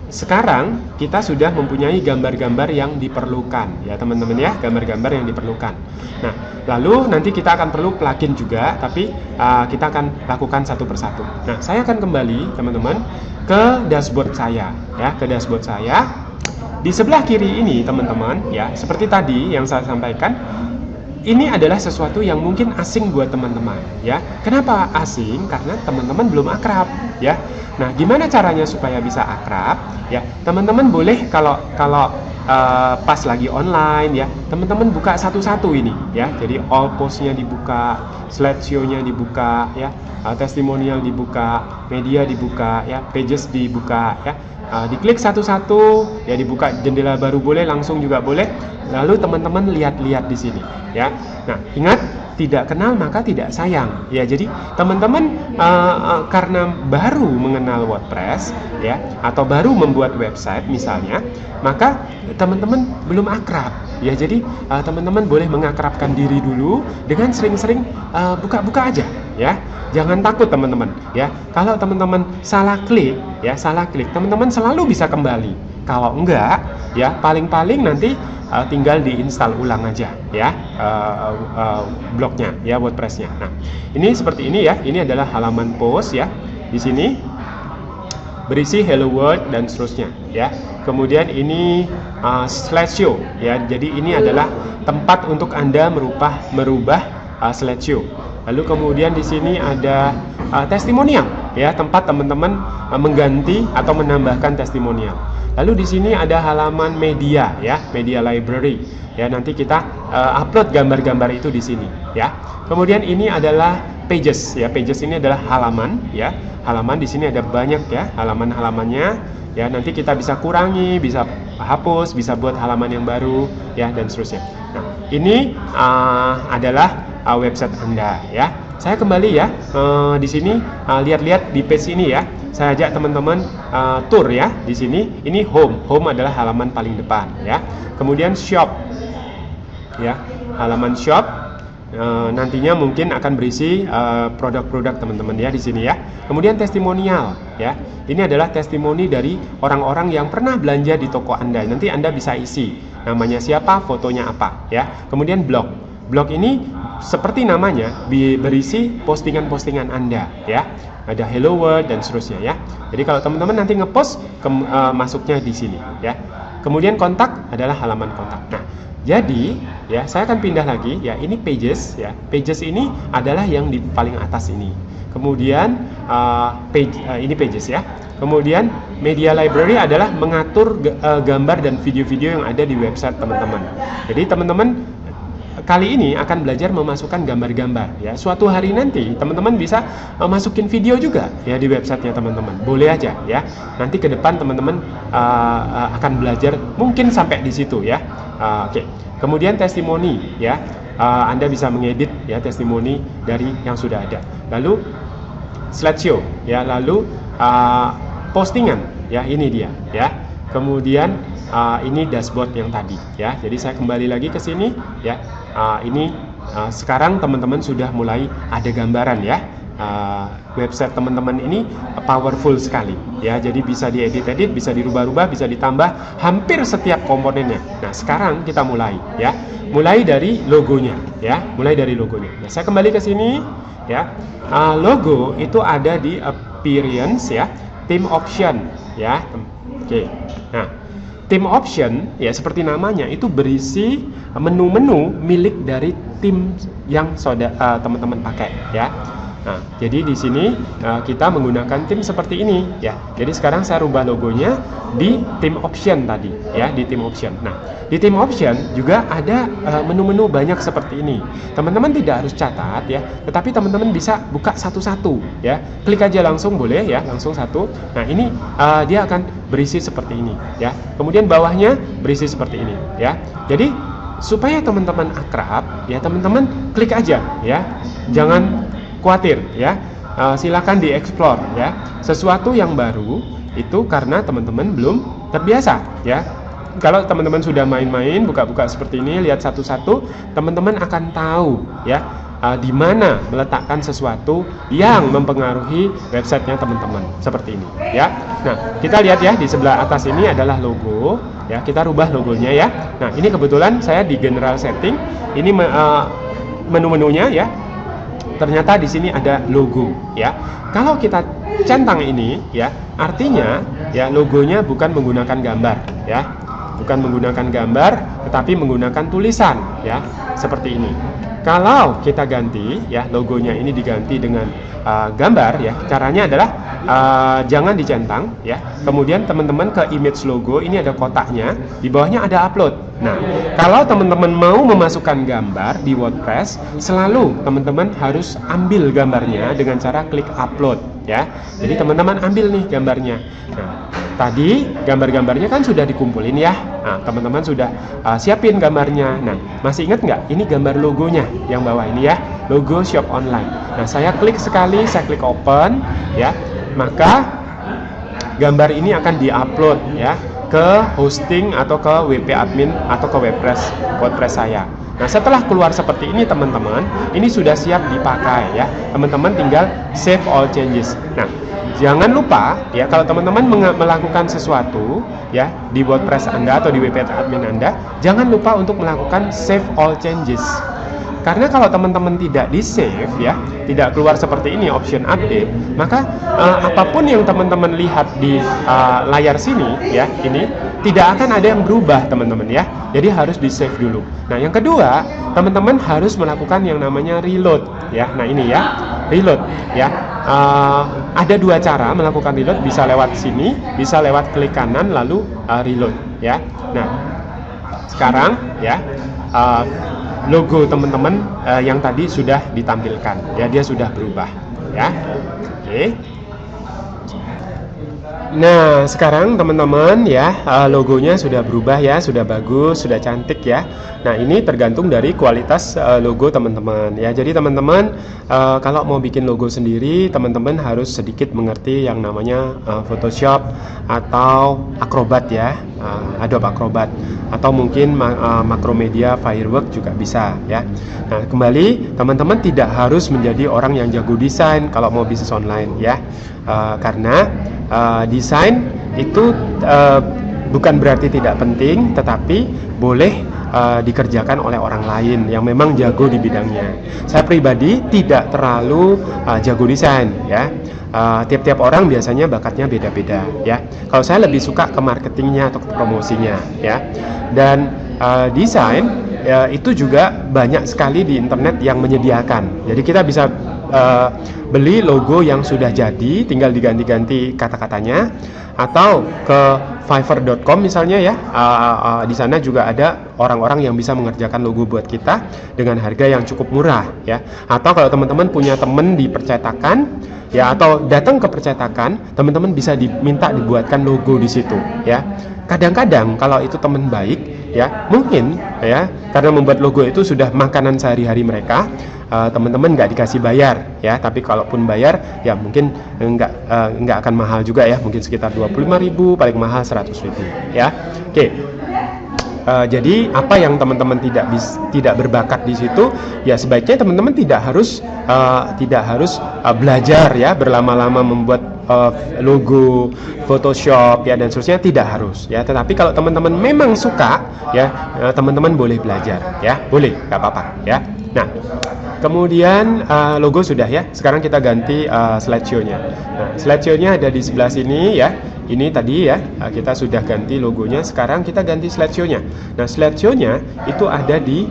sekarang kita sudah mempunyai gambar-gambar yang diperlukan ya teman-teman ya, gambar-gambar yang diperlukan. Nah, lalu nanti kita akan perlu plugin juga, tapi kita akan lakukan satu persatu. Nah, saya akan kembali teman-teman ke dashboard saya ya, ke dashboard saya. Di sebelah kiri ini teman-teman ya, seperti tadi yang saya sampaikan, ini adalah sesuatu yang mungkin asing buat teman-teman ya. Kenapa asing? Karena teman-teman belum akrab ya. Nah, gimana caranya supaya bisa akrab ya? Teman-teman boleh kalau pas lagi online ya, teman-teman buka satu-satu ini ya. Jadi all postnya dibuka, slideshow-nya dibuka ya, testimonial dibuka, media dibuka ya, pages dibuka ya. Diklik satu-satu ya, dibuka jendela baru boleh, langsung juga boleh. Lalu teman-teman lihat-lihat di sini ya. Nah, ingat, tidak kenal maka tidak sayang ya. Jadi teman-teman karena baru mengenal WordPress ya, atau baru membuat website misalnya, maka teman-teman belum akrab ya. Jadi teman-teman boleh mengakrabkan diri dulu dengan sering-sering buka-buka aja ya. Jangan takut teman-teman ya. Kalau teman-teman salah klik ya, teman-teman selalu bisa kembali. Kalau enggak ya, paling-paling nanti tinggal diinstal ulang aja ya, blognya ya, WordPress-nya. Nah, ini seperti ini ya. Ini adalah halaman post ya. Di sini berisi hello world dan seterusnya ya. Kemudian ini slideshow ya. Jadi ini adalah tempat untuk Anda merubah slideshow. Lalu kemudian di sini ada testimonial ya, tempat teman-teman mengganti atau menambahkan testimonial. Lalu di sini ada halaman media ya, media library ya. Nanti kita upload gambar-gambar itu di sini ya. Kemudian ini adalah pages ya. Pages ini adalah halaman ya. Halaman di sini ada banyak ya, halaman-halamannya ya. Nanti kita bisa kurangi, bisa hapus, bisa buat halaman yang baru ya, dan seterusnya. Nah, ini adalah website Anda ya. Saya kembali ya, di sini lihat-lihat di page ini ya. Saya ajak teman-teman tour ya di sini. Ini home. Home adalah halaman paling depan ya. Kemudian shop ya, halaman shop. Nantinya mungkin akan berisi produk-produk teman-teman ya di sini ya. Kemudian testimonial ya. Ini adalah testimoni dari orang-orang yang pernah belanja di toko Anda. Nanti Anda bisa isi namanya siapa, fotonya apa ya. Kemudian blog. Blog ini seperti namanya berisi postingan-postingan Anda ya. Ada hello world dan seterusnya ya. Jadi kalau teman-teman nanti ngepost masuknya di sini ya. Kemudian kontak adalah halaman kontak. Nah, jadi ya, saya akan pindah lagi ya. Ini pages ya. Pages ini adalah yang di paling atas ini. Kemudian ini pages ya. Kemudian media library adalah mengatur gambar dan video-video yang ada di website teman-teman. Jadi teman-teman kali ini akan belajar memasukkan gambar-gambar ya. Suatu hari nanti teman-teman bisa masukin video juga ya di websitenya teman-teman. Boleh aja ya. Nanti ke depan teman-teman akan belajar mungkin sampai di situ ya. Oke. Kemudian testimoni ya. Anda bisa mengedit ya testimoni dari yang sudah ada. Lalu slideshow ya. Lalu postingan ya. Ini dia ya. Kemudian ini dashboard yang tadi ya. Jadi saya kembali lagi ke sini ya. Ini sekarang teman-teman sudah mulai ada gambaran ya. Website teman-teman ini powerful sekali ya. Jadi bisa diedit-edit, bisa dirubah-rubah, bisa ditambah hampir setiap komponennya. Nah, sekarang kita mulai ya. Mulai dari logonya ya. Mulai dari logonya. Nah, saya kembali ke sini ya. Logo itu ada di appearance ya, theme option ya. Oke. Nah, Tim option ya seperti namanya itu berisi menu-menu milik dari tim yang teman-teman pakai ya. Nah, jadi di sini kita menggunakan tim seperti ini ya. Jadi sekarang saya rubah logonya di tim option tadi ya, di tim option. Nah, di tim option juga ada menu-menu banyak seperti ini. Teman-teman tidak harus catat ya, tetapi teman-teman bisa buka satu-satu ya. Klik aja langsung boleh ya, langsung satu. Nah, ini dia akan berisi seperti ini ya. Kemudian bawahnya berisi seperti ini ya. Jadi supaya teman-teman akrab ya, teman-teman klik aja ya. Jangan khawatir ya, silakan dieksplor ya. Sesuatu yang baru itu karena teman-teman belum terbiasa ya. Kalau teman-teman sudah main-main, buka-buka seperti ini, lihat satu-satu, teman-teman akan tahu ya di mana meletakkan sesuatu yang mempengaruhi websitenya teman-teman seperti ini ya. Nah, kita lihat ya di sebelah atas ini adalah logo ya. Kita rubah logonya ya. Nah, ini kebetulan saya di general setting, ini menu-menunya ya. Ternyata di sini ada logo ya. Kalau kita centang ini ya, artinya ya logonya bukan menggunakan gambar ya. Bukan menggunakan gambar tetapi menggunakan tulisan ya, seperti ini. Kalau kita ganti ya, logonya ini diganti dengan gambar ya. Caranya adalah jangan dicentang ya. Kemudian teman-teman ke image logo, ini ada kotaknya, di bawahnya ada upload. Nah, kalau teman-teman mau memasukkan gambar di WordPress, selalu teman-teman harus ambil gambarnya dengan cara klik upload ya. Jadi teman-teman ambil nih gambarnya. Nah, tadi gambar-gambarnya kan sudah dikumpulin ya. Nah, teman-teman sudah siapin gambarnya. Nah, masih ingat nggak? Ini gambar logonya yang bawah ini ya, logo shop online. Nah, saya klik sekali, saya klik open ya, maka gambar ini akan diupload ya ke hosting atau ke WP admin atau ke WordPress saya. Nah, setelah keluar seperti ini teman-teman, ini sudah siap dipakai ya. Teman-teman tinggal save all changes. Nah, jangan lupa ya, kalau teman-teman melakukan sesuatu ya di WordPress Anda atau di WP admin Anda, jangan lupa untuk melakukan save all changes. Karena kalau teman-teman tidak di save ya, tidak keluar seperti ini option update, maka apapun yang teman-teman lihat di layar sini ya, ini tidak akan ada yang berubah teman-teman ya. Jadi harus di save dulu. Nah, yang kedua, teman-teman harus melakukan yang namanya reload ya. Nah, ini ya, reload ya. Ada dua cara melakukan reload, bisa lewat sini, bisa lewat klik kanan lalu reload ya. Nah, sekarang ya logo teman-teman yang tadi sudah ditampilkan ya, dia sudah berubah ya. Oke. Nah, sekarang teman-teman ya, logonya sudah berubah ya, sudah bagus, sudah cantik ya. Nah, ini tergantung dari kualitas logo teman-teman ya. Jadi teman-teman kalau mau bikin logo sendiri, teman-teman harus sedikit mengerti yang namanya Photoshop atau Acrobat ya, Adobe Acrobat, atau mungkin Macromedia Fireworks juga bisa ya. Nah, kembali teman-teman tidak harus menjadi orang yang jago desain kalau mau bisnis online ya. Karena desain itu bukan berarti tidak penting, tetapi boleh dikerjakan oleh orang lain yang memang jago di bidangnya. Saya pribadi tidak terlalu jago desain ya. Tiap-tiap orang biasanya bakatnya beda-beda ya. Kalau saya lebih suka ke marketingnya atau ke promosinya ya. Dan desain itu juga banyak sekali di internet yang menyediakan. Jadi kita bisa beli logo yang sudah jadi, tinggal diganti-ganti kata-katanya, atau ke fiverr.com misalnya ya. Di sana juga ada orang-orang yang bisa mengerjakan logo buat kita dengan harga yang cukup murah ya. Atau kalau teman-teman punya teman di percetakan ya, atau datang ke percetakan, teman-teman bisa diminta dibuatkan logo di situ ya. Kadang-kadang kalau itu teman baik ya, mungkin ya, karena membuat logo itu sudah makanan sehari-hari mereka, teman-teman nggak dikasih bayar ya. Tapi kalaupun bayar ya mungkin nggak akan mahal juga ya, mungkin sekitar 25.000, paling mahal 100.000 ya. Oke. Jadi apa yang teman-teman tidak berbakat di situ ya, sebaiknya teman-teman tidak harus belajar ya berlama-lama membuat logo Photoshop ya dan seterusnya, tidak harus ya. Tetapi kalau teman-teman memang suka ya, teman-teman boleh belajar ya, boleh, nggak apa-apa ya. Nah, kemudian logo sudah ya. Sekarang kita ganti slideshow-nya. Nah, slideshow-nya ada di sebelah sini ya. ini tadi ya, kita sudah ganti logonya. Sekarang kita ganti slideshow-nya. Nah, slideshow-nya itu ada di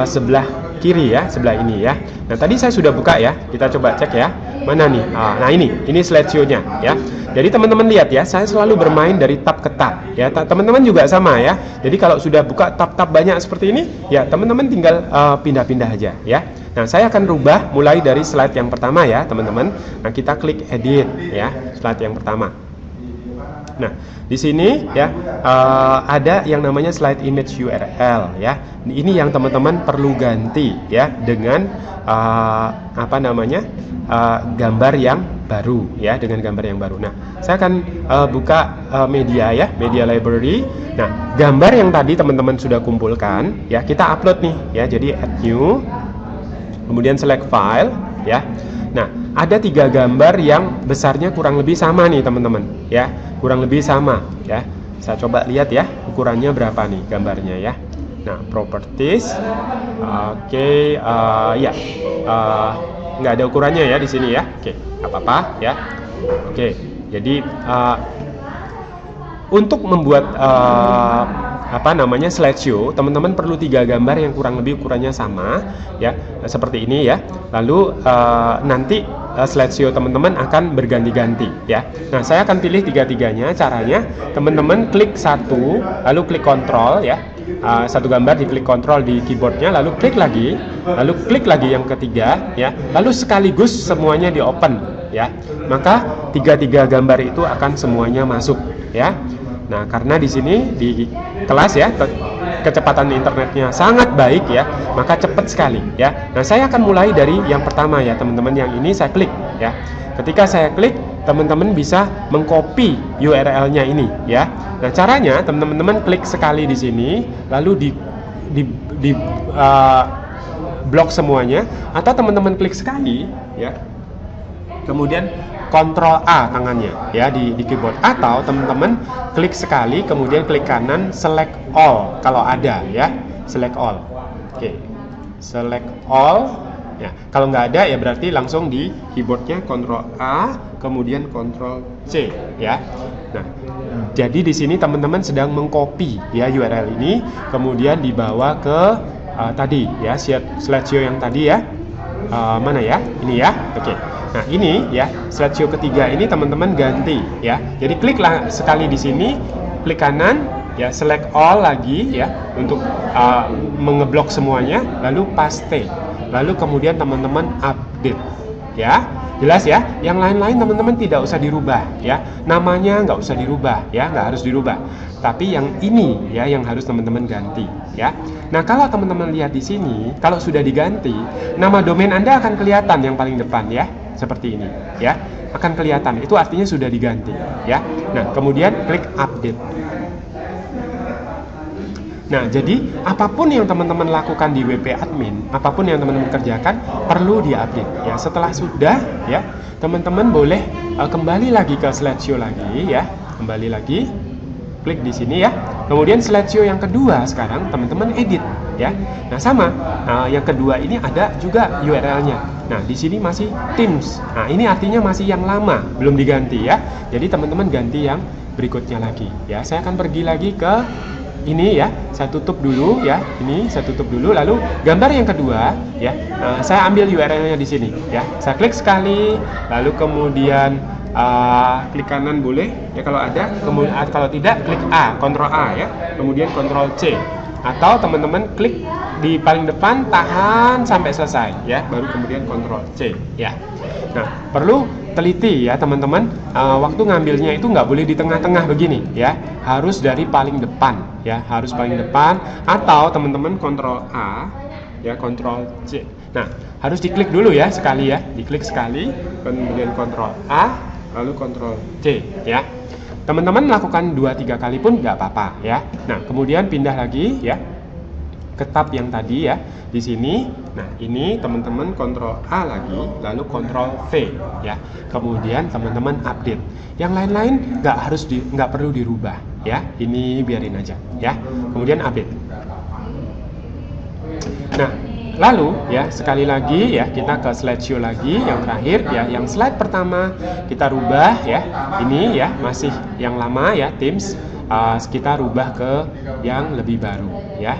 sebelah kiri ya, sebelah ini ya. Nah, tadi saya sudah buka ya. Kita coba cek ya. Mana nih? Nah, ini slideshow-nya ya. Jadi teman-teman lihat ya, saya selalu bermain dari tab ke tab ya. Teman-teman juga sama ya. Jadi kalau sudah buka tab-tab banyak seperti ini, ya teman-teman tinggal pindah-pindah aja ya. Nah, saya akan rubah mulai dari slide yang pertama ya, teman-teman. Nah, kita klik edit ya, slide yang pertama. Nah, di sini ya ada yang namanya slide image URL ya. Ini yang teman-teman perlu ganti ya dengan gambar yang baru ya, dengan gambar yang baru. Nah, saya akan buka media ya, media library. Nah, gambar yang tadi teman-teman sudah kumpulkan ya, kita upload nih ya. Jadi add new, kemudian select file ya. Nah, ada 3 gambar yang besarnya kurang lebih sama nih teman-teman ya, kurang lebih sama ya. Saya coba lihat ya, ukurannya berapa nih gambarnya ya. Nah, properties, oke, ya, nggak ada ukurannya ya di sini ya. Oke, apa-apa ya. Oke, jadi untuk membuat slideshow, teman-teman perlu 3 gambar yang kurang lebih ukurannya sama ya, seperti ini ya. Lalu nanti slideshow teman-teman akan berganti-ganti ya. Nah, saya akan pilih 3-3-nya. Caranya teman-teman klik satu, lalu klik kontrol ya. Satu gambar diklik kontrol di keyboardnya, lalu klik lagi yang ketiga ya, lalu sekaligus semuanya di open ya. Maka 3 gambar itu akan semuanya masuk ya. Nah, karena di sini di kelas ya, kecepatan internetnya sangat baik ya, maka cepat sekali ya. Nah, saya akan mulai dari yang pertama ya, teman-teman. Yang ini saya klik ya. Ketika saya klik, teman-teman bisa mengcopy URL-nya ini ya. Nah, caranya teman-teman klik sekali di sini, lalu di blok semuanya, atau teman-teman klik sekali ya. Kemudian Ctrl A tangannya ya di keyboard, atau teman-teman klik sekali kemudian klik kanan select all kalau ada ya, select all. Oke, select all ya. Kalau nggak ada ya berarti langsung di keyboardnya Ctrl A kemudian Ctrl C ya. Nah, jadi di sini teman-teman sedang mengcopy ya URL ini, kemudian dibawa ke tadi ya, slideshow yang tadi ya. Mana ya? Ini ya. Oke. Nah, ini ya, slideshow ketiga ini teman-teman ganti ya. Jadi kliklah sekali di sini, klik kanan ya, select all lagi ya untuk mengeblok semuanya, lalu paste. Lalu kemudian teman-teman update ya. Jelas ya? Yang lain-lain teman-teman tidak usah dirubah ya. Namanya nggak usah dirubah ya, nggak harus dirubah. Tapi yang ini ya yang harus teman-teman ganti ya. Nah, kalau teman-teman lihat di sini, kalau sudah diganti, nama domain Anda akan kelihatan yang paling depan ya. Seperti ini ya, akan kelihatan, itu artinya sudah diganti ya. Nah, kemudian klik update. Nah, jadi apapun yang teman-teman lakukan di WP Admin, apapun yang teman-teman kerjakan perlu diupdate ya. Setelah sudah ya, teman-teman boleh kembali lagi ke slideshow lagi ya, kembali lagi, klik di sini ya. Kemudian slideshow yang kedua sekarang teman-teman edit ya. Nah, sama. Yang kedua ini ada juga URL-nya. Nah, di sini masih Teams. Nah, ini artinya masih yang lama, belum diganti ya. Jadi teman-teman ganti yang berikutnya lagi ya. Saya akan pergi lagi ke ini ya. Saya tutup dulu ya. Ini saya tutup dulu, lalu gambar yang kedua ya. Saya ambil URL-nya di sini ya. Saya klik sekali, lalu kemudian klik kanan boleh ya kalau ada, kemudian kalau tidak klik A, Ctrl A ya, kemudian Ctrl C, atau teman-teman klik di paling depan, tahan sampai selesai ya, baru kemudian Ctrl C ya. Nah, perlu teliti ya teman-teman, waktu ngambilnya itu nggak boleh di tengah-tengah begini ya, harus dari paling depan ya, harus paling depan, atau teman-teman Ctrl A ya, Ctrl C. Nah, harus diklik dulu ya sekali ya, diklik sekali, kemudian Ctrl A, lalu Ctrl C ya. Teman-teman lakukan 2-3 kali pun nggak apa-apa ya. Nah, kemudian pindah lagi ya ke tab yang tadi ya, di sini. Nah, ini teman-teman Ctrl A lagi, lalu Ctrl V ya. Kemudian teman-teman update. Yang lain-lain nggak perlu dirubah ya. Ini biarin aja ya. Kemudian update. Nah, lalu ya sekali lagi ya kita ke slideshow lagi yang terakhir ya, yang slide pertama kita rubah ya, ini ya masih yang lama ya Teams, kita rubah ke yang lebih baru ya,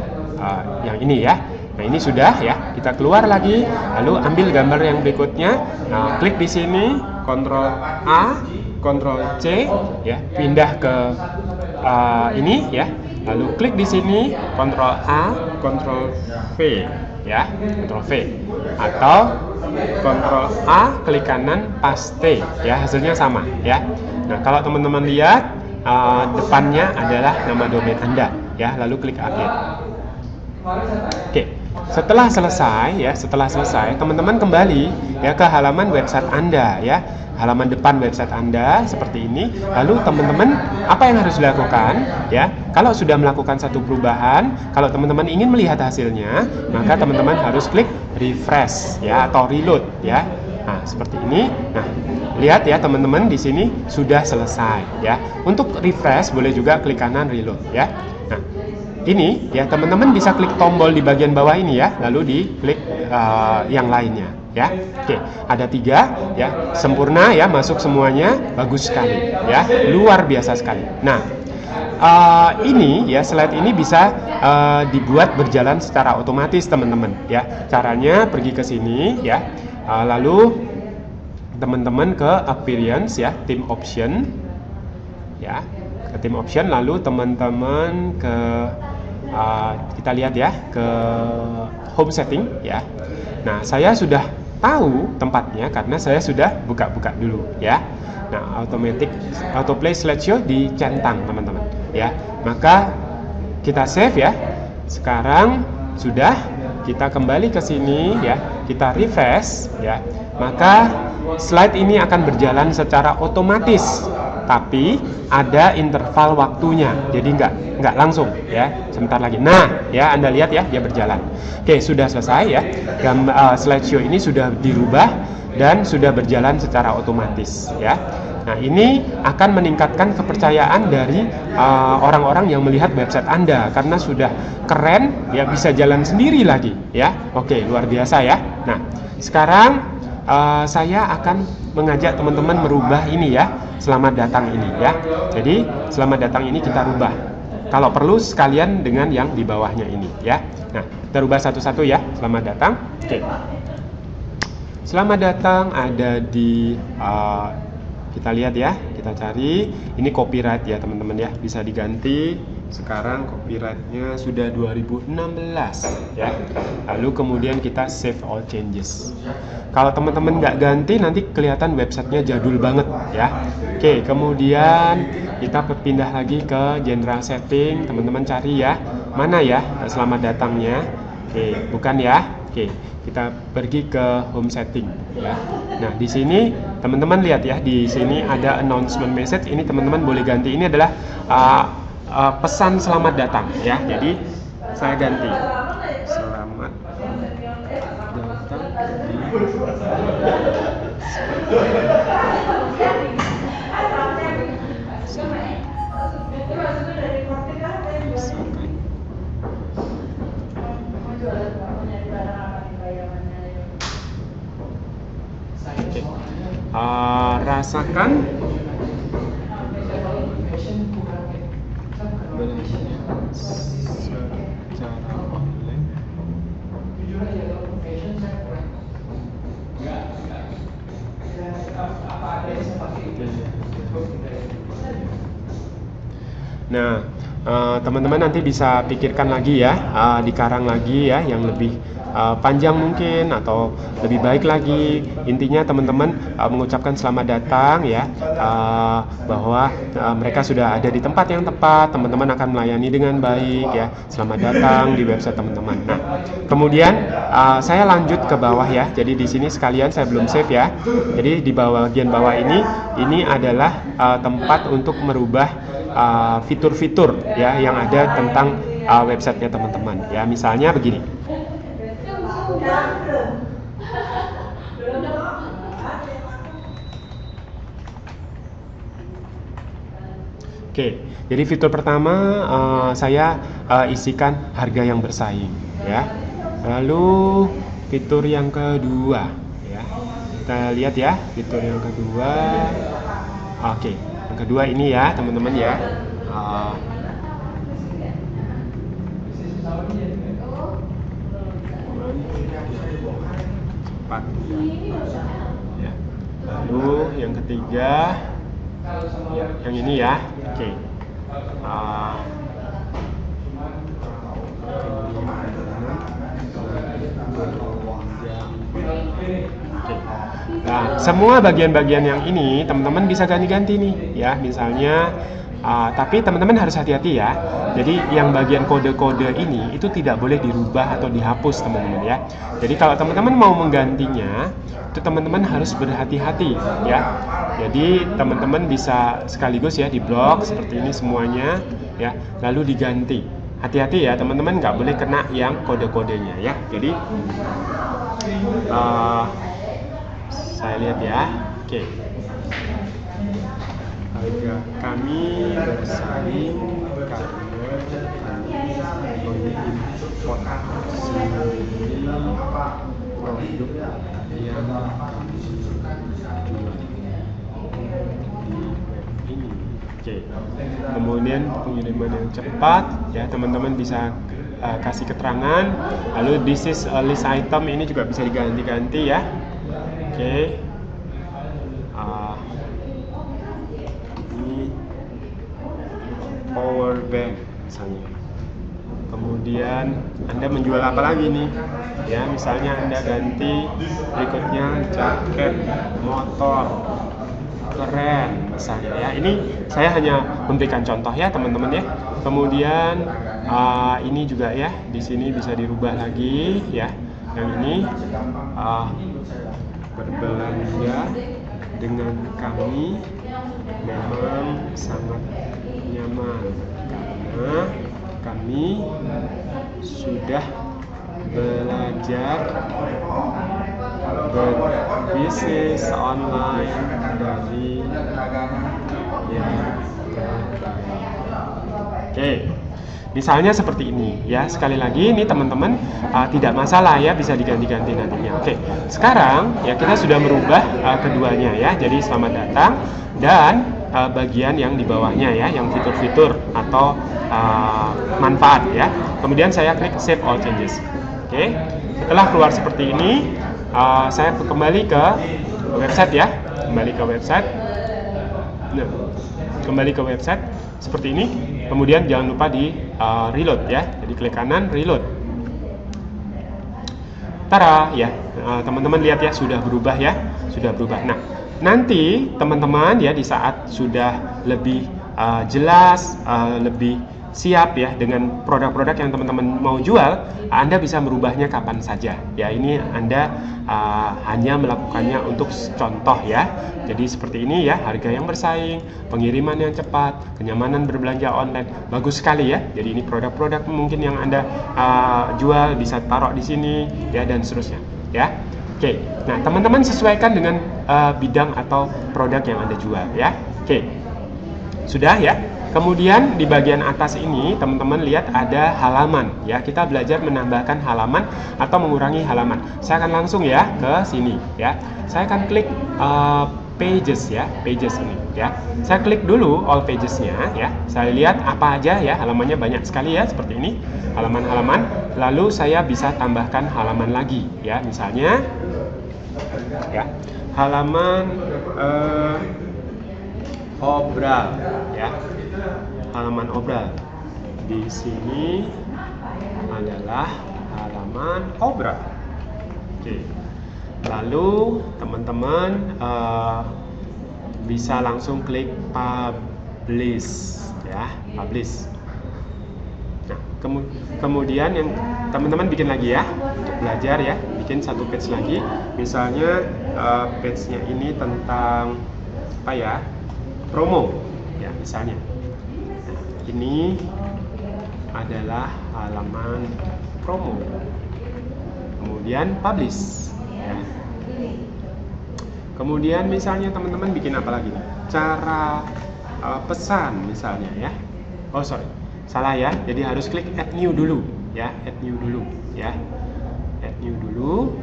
yang ini ya. Nah ini sudah ya, kita keluar lagi, lalu ambil gambar yang berikutnya, klik di sini, Ctrl A, Ctrl C ya, pindah ke ini ya, lalu klik di sini, Ctrl A, Ctrl V ya, Ctrl V, atau Ctrl A, klik kanan, paste ya, hasilnya sama ya. Nah kalau teman-teman lihat depannya adalah nama domain Anda ya, lalu klik akhir. Oke, setelah selesai teman-teman kembali ya ke halaman website Anda ya, halaman depan website Anda seperti ini. Lalu teman-teman apa yang harus dilakukan ya? Kalau sudah melakukan satu perubahan, kalau teman-teman ingin melihat hasilnya, maka teman-teman harus klik refresh ya atau reload ya. Nah, seperti ini. Nah, lihat ya teman-teman di sini sudah selesai ya. Untuk refresh boleh juga klik kanan reload ya. Nah, ini ya teman-teman bisa klik tombol di bagian bawah ini ya, lalu diklik yang lainnya ya. Oke, ada 3 ya, sempurna ya, masuk semuanya, bagus sekali ya, luar biasa sekali. Nah ini ya, slide ini bisa dibuat berjalan secara otomatis teman-teman ya. Caranya pergi ke sini ya, lalu teman-teman ke appearance ya, theme option ya, ke theme option, lalu teman-teman ke kita lihat ya ke home setting ya. Nah saya sudah tahu tempatnya karena saya sudah buka-buka dulu ya. Nah autoplay slideshow dicentang teman-teman ya, maka kita save ya. Sekarang sudah, kita kembali ke sini ya, kita refresh ya, maka slide ini akan berjalan secara otomatis, tapi ada interval waktunya, jadi nggak langsung ya, sebentar lagi. Nah ya, Anda lihat ya, dia berjalan. Oke, sudah selesai ya, slideshow ini sudah dirubah dan sudah berjalan secara otomatis ya. Nah ini akan meningkatkan kepercayaan dari orang-orang yang melihat website Anda, karena sudah keren ya, bisa jalan sendiri lagi ya. Oke, luar biasa ya. Nah sekarang saya akan mengajak teman-teman merubah ini ya, selamat datang ini ya. Jadi selamat datang ini kita rubah, kalau perlu sekalian dengan yang di bawahnya ini ya. Nah kita rubah satu-satu ya, selamat datang. Oke, selamat datang ada di kita lihat ya, kita cari, ini copyright ya teman-teman ya, bisa diganti. Sekarang copyrightnya sudah 2016 ya. Lalu kemudian kita save all changes. Kalau teman-teman nggak ganti, nanti kelihatan websitenya jadul banget ya. Oke, kemudian kita berpindah lagi ke general setting. Teman-teman cari ya, mana ya selamat datangnya. Oke, bukan ya. Oke, kita pergi ke home setting ya. Nah di sini teman-teman lihat ya, di sini ada announcement message. Ini teman-teman boleh ganti, ini adalah pesan selamat datang ya. Jadi saya ganti selamat datang di rasakan secara online. Nah, teman-teman nanti bisa pikirkan lagi ya, dikarang lagi ya, yang lebih panjang mungkin atau lebih baik lagi. Intinya teman-teman mengucapkan selamat datang ya, bahwa mereka sudah ada di tempat yang tepat, teman-teman akan melayani dengan baik ya. Selamat datang di website teman-teman. Nah, kemudian saya lanjut ke bawah ya. Jadi di sini sekalian saya belum save ya. Jadi di bagian bawah ini adalah tempat untuk merubah fitur-fitur ya yang ada tentang websitenya teman-teman ya. Misalnya begini. Oke, jadi fitur pertama saya isikan harga yang bersaing ya. Lalu fitur yang kedua ya. Kita lihat ya fitur yang kedua. Oke, yang kedua ini ya teman-teman ya. Cepat ya. Lalu yang ketiga yang ini ya. Oke. Nah, semua bagian-bagian yang ini teman-teman bisa ganti-ganti nih ya. Misalnya tapi teman-teman harus hati-hati ya. Jadi yang bagian kode-kode ini itu tidak boleh dirubah atau dihapus teman-teman ya. Jadi kalau teman-teman mau menggantinya, itu teman-teman harus berhati-hati ya. Jadi teman-teman bisa sekaligus ya diblok seperti ini semuanya ya, lalu diganti. Hati-hati ya teman-teman, nggak boleh kena yang kode-kodenya ya. Jadi saya lihat ya. Oke. Harga kami bersaing karena kami mengimpor sendiri produk yang kami jual di web ini. Oke. Kemudian pengiriman yang cepat ya, teman-teman bisa kasih keterangan. Lalu this is a list item, ini juga bisa diganti-ganti ya. Oke. Ini power bank misalnya. Kemudian Anda menjual apa lagi nih? Ya, misalnya Anda ganti berikutnya jaket motor keren misalnya ya. Ini saya hanya memberikan contoh ya teman-teman ya. Kemudian ini juga ya, di sini bisa dirubah lagi ya. Yang ini berbelanja dengan kami memang sangat nyaman karena kami sudah belajar berbisnis online dari yang terbaik. Oke. Misalnya seperti ini ya, sekali lagi ini teman-teman tidak masalah ya, bisa diganti-ganti nantinya. Oke, sekarang ya kita sudah merubah keduanya ya, jadi selamat datang dan bagian yang di bawahnya ya, yang fitur-fitur atau manfaat ya. Kemudian saya klik save all changes. Oke, setelah keluar seperti ini, saya kembali ke website ya, kembali ke website seperti ini. Kemudian jangan lupa di reload ya, jadi klik kanan reload. Tara ya, teman-teman lihat ya, sudah berubah ya, sudah berubah. Nah, nanti teman-teman ya di saat sudah lebih jelas, lebih siap ya dengan produk-produk yang teman-teman mau jual, Anda bisa merubahnya kapan saja ya. Ini Anda hanya melakukannya untuk contoh ya. Jadi seperti ini ya, harga yang bersaing, pengiriman yang cepat, kenyamanan berbelanja online, bagus sekali ya. Jadi ini produk-produk mungkin yang Anda jual bisa taruh di sini ya, dan seterusnya ya. Oke, nah teman-teman sesuaikan dengan bidang atau produk yang Anda jual ya. Oke, sudah ya. Kemudian di bagian atas ini teman-teman lihat ada halaman ya. Kita belajar menambahkan halaman atau mengurangi halaman. Saya akan langsung ya ke sini ya. Saya akan klik pages ya, pages ini ya. Saya klik dulu all pagesnya ya. Saya lihat apa aja ya, halamannya banyak sekali ya seperti ini. Halaman-halaman. Lalu saya bisa tambahkan halaman lagi ya. Misalnya ya, halaman obral ya. Halaman obral. Di sini adalah halaman obral. Oke. Lalu teman-teman bisa langsung klik publish ya, publish. Nah, kemudian yang teman-teman bikin lagi ya, untuk belajar ya, bikin satu page lagi. Misalnya page-nya ini tentang apa ya? Promo ya misalnya. Ini adalah halaman promo. Kemudian publish ya. Kemudian misalnya teman-teman bikin apa lagi? Cara pesan misalnya ya. Oh sorry, salah ya. Jadi harus klik add new dulu ya, add new dulu ya. new dulu.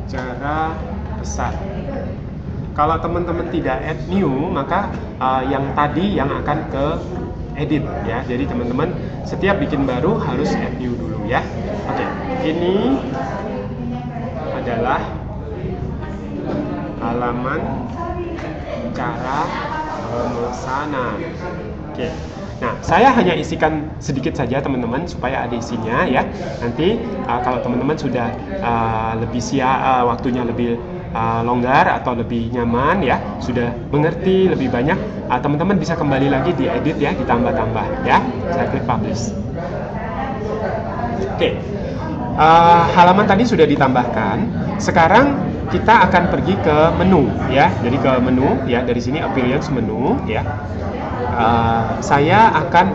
Cara pesan. Kalau teman-teman tidak add new, maka yang tadi yang akan ke edit ya. Jadi teman-teman setiap bikin baru harus add new dulu ya. Oke, ini adalah halaman cara pemesanan. Oke. Nah, saya hanya isikan sedikit saja teman-teman supaya ada isinya ya. Nanti kalau teman-teman sudah lebih waktunya lebih longgar atau lebih nyaman ya, sudah mengerti lebih banyak, teman-teman bisa kembali lagi diedit ya, ditambah-tambah ya. Saya klik publish. Oke. Halaman tadi sudah ditambahkan. Sekarang kita akan pergi ke menu ya. Jadi ke menu ya, dari sini appearance menu ya. Saya akan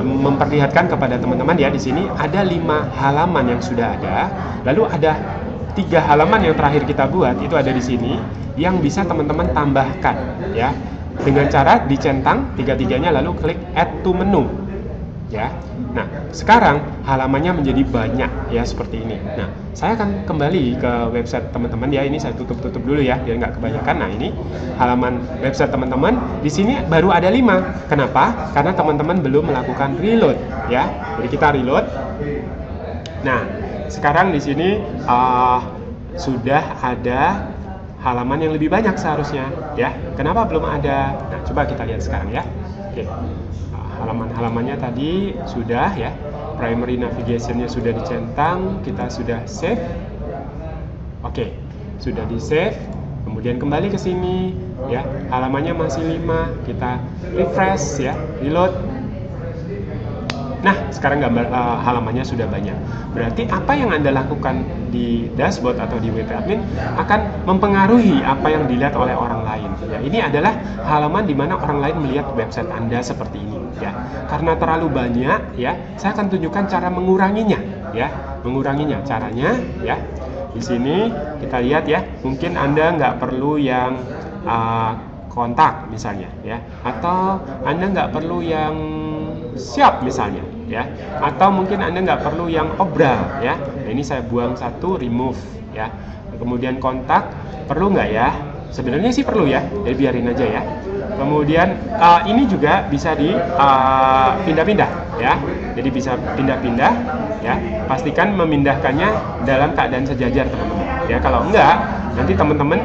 memperlihatkan kepada teman-teman ya, di sini ada 5 halaman yang sudah ada, lalu ada 3 halaman yang terakhir kita buat itu ada di sini yang bisa teman-teman tambahkan ya, dengan cara dicentang 3-3-nya lalu klik add to menu ya. Nah, sekarang halamannya menjadi banyak ya, seperti ini. Nah, saya akan kembali ke website teman-teman ya. Ini saya tutup dulu ya, biar nggak kebanyakan. Nah, ini halaman website teman-teman. Di sini baru ada 5. Kenapa? Karena teman-teman belum melakukan reload ya. Jadi kita reload. Nah, sekarang di sini sudah ada halaman yang lebih banyak seharusnya ya. Kenapa belum ada? Nah, coba kita lihat sekarang ya. Oke. Halaman-halamannya tadi sudah ya, primary navigation-nya sudah dicentang, kita sudah save. Oke, sudah di save. Kemudian kembali ke sini ya, halamannya masih 5, kita refresh ya, reload. Nah, sekarang gambar halamannya sudah banyak. Berarti apa yang Anda lakukan di dashboard atau di WP Admin akan mempengaruhi apa yang dilihat oleh orang lain. Ya, ini adalah halaman di mana orang lain melihat website Anda seperti ini. Ya, karena terlalu banyak, ya, saya akan tunjukkan cara menguranginya. Ya, menguranginya caranya. Ya, di sini kita lihat ya. Mungkin Anda nggak perlu yang kontak misalnya, ya, atau Anda nggak perlu yang shop misalnya ya, atau mungkin Anda nggak perlu yang obral ya. Nah, ini saya buang satu, remove ya. Kemudian kontak perlu nggak ya? Sebenarnya sih perlu ya, jadi biarin aja ya. Kemudian ini juga bisa dipindah-pindah ya, jadi bisa pindah-pindah ya. Pastikan memindahkannya dalam keadaan sejajar teman-teman ya. Kalau enggak, nanti teman-teman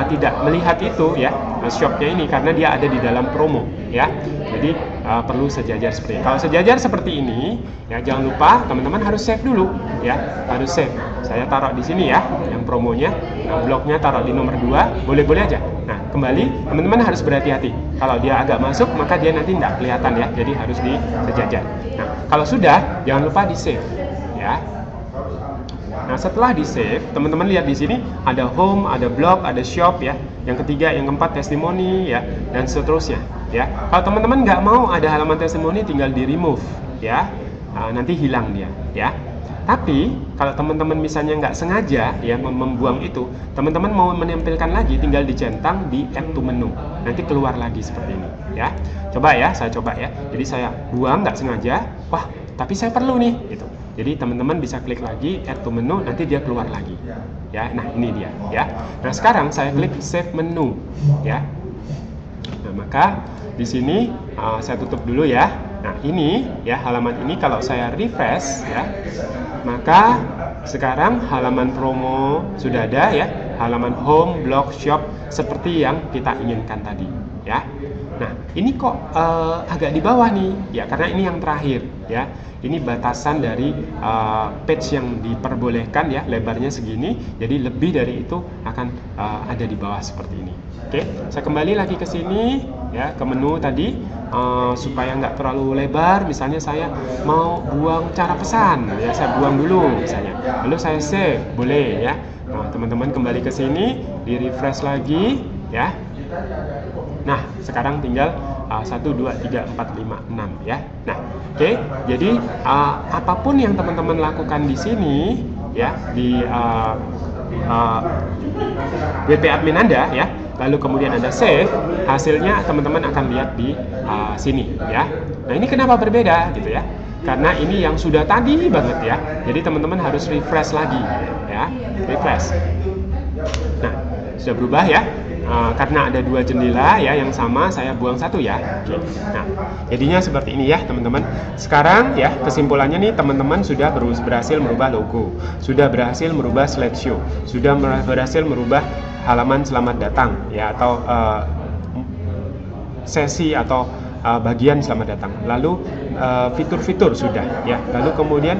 tidak melihat itu ya, shopnya ini, karena dia ada di dalam promo ya. Jadi perlu sejajar seperti ini. Kalau sejajar seperti ini ya, jangan lupa teman-teman harus save dulu ya, harus save. Saya taruh di sini ya, yang promonya. Nah, bloknya taruh di nomor 2, boleh-boleh aja. Nah, kembali teman-teman harus berhati-hati. Kalau dia agak masuk, maka dia nanti tidak kelihatan ya, jadi harus di sejajar. Nah, kalau sudah, jangan lupa di save ya. Nah, setelah di save, teman-teman lihat di sini ada home, ada blog, ada shop ya. Yang ketiga, yang keempat testimoni ya, dan seterusnya ya. Kalau teman-teman nggak mau ada halaman testimoni, tinggal di remove ya. Nanti hilang dia ya. Tapi kalau teman-teman misalnya nggak sengaja ya membuang itu, teman-teman mau menampilkan lagi, tinggal dicentang di add to menu. Nanti keluar lagi seperti ini ya. Coba ya, saya coba ya. Jadi saya buang nggak sengaja, wah tapi saya perlu nih gitu. Jadi teman-teman bisa klik lagi add to menu, nanti dia keluar lagi ya. Nah, ini dia ya. Nah, sekarang saya klik save menu ya. Nah, maka di sini saya tutup dulu ya. Nah, ini ya, halaman ini kalau saya refresh ya, maka sekarang halaman promo sudah ada ya, halaman home, blog, shop seperti yang kita inginkan tadi ya. Nah, ini kok agak di bawah nih ya, karena ini yang terakhir ya. Ini batasan dari page yang diperbolehkan ya, lebarnya segini, jadi lebih dari itu akan ada di bawah seperti ini. Oke, saya kembali lagi ke sini ya, ke menu tadi, supaya nggak terlalu lebar. Misalnya saya mau buang cara pesan ya, saya buang dulu misalnya, lalu saya save, boleh ya. Nah, teman-teman kembali ke sini, di refresh lagi ya. Nah, sekarang tinggal 1, 2, 3, 4, 5, 6 ya. Nah, oke. Jadi apapun yang teman-teman lakukan di sini ya, di WP Admin Anda ya, lalu kemudian Anda save, hasilnya teman-teman akan lihat di sini ya. Nah, ini kenapa berbeda gitu ya? karena ini yang sudah tadi banget ya. Jadi teman-teman harus refresh lagi ya, refresh. Nah, sudah berubah ya. Karena ada dua jendela ya yang sama, saya buang satu ya. Oke. Nah, jadinya seperti ini ya teman-teman. Sekarang ya kesimpulannya nih, teman-teman sudah berhasil merubah logo, sudah berhasil merubah slideshow, sudah berhasil merubah halaman selamat datang ya, atau sesi atau bagian selamat datang. Lalu fitur-fitur sudah ya. Lalu kemudian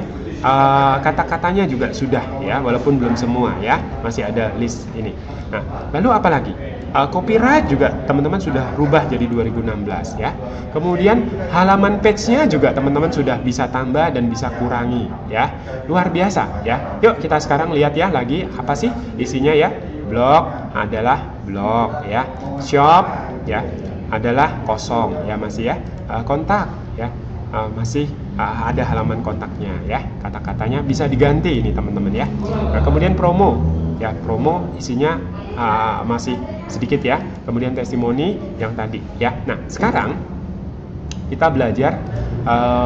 kata-katanya juga sudah ya, walaupun belum semua ya, masih ada list ini. Nah, lalu apa lagi? Copyright juga teman-teman sudah rubah jadi 2016 ya. Kemudian halaman page-nya juga teman-teman sudah bisa tambah dan bisa kurangi ya. Luar biasa ya. Yuk kita sekarang lihat ya lagi apa sih isinya ya. Blog adalah blog ya. Shop ya adalah kosong ya, masih ya. Kontak ya. Masih ada halaman kontaknya ya, kata-katanya bisa diganti ini teman-teman ya. Nah, kemudian promo ya, promo isinya masih sedikit ya. Kemudian testimoni yang tadi ya. Nah sekarang kita belajar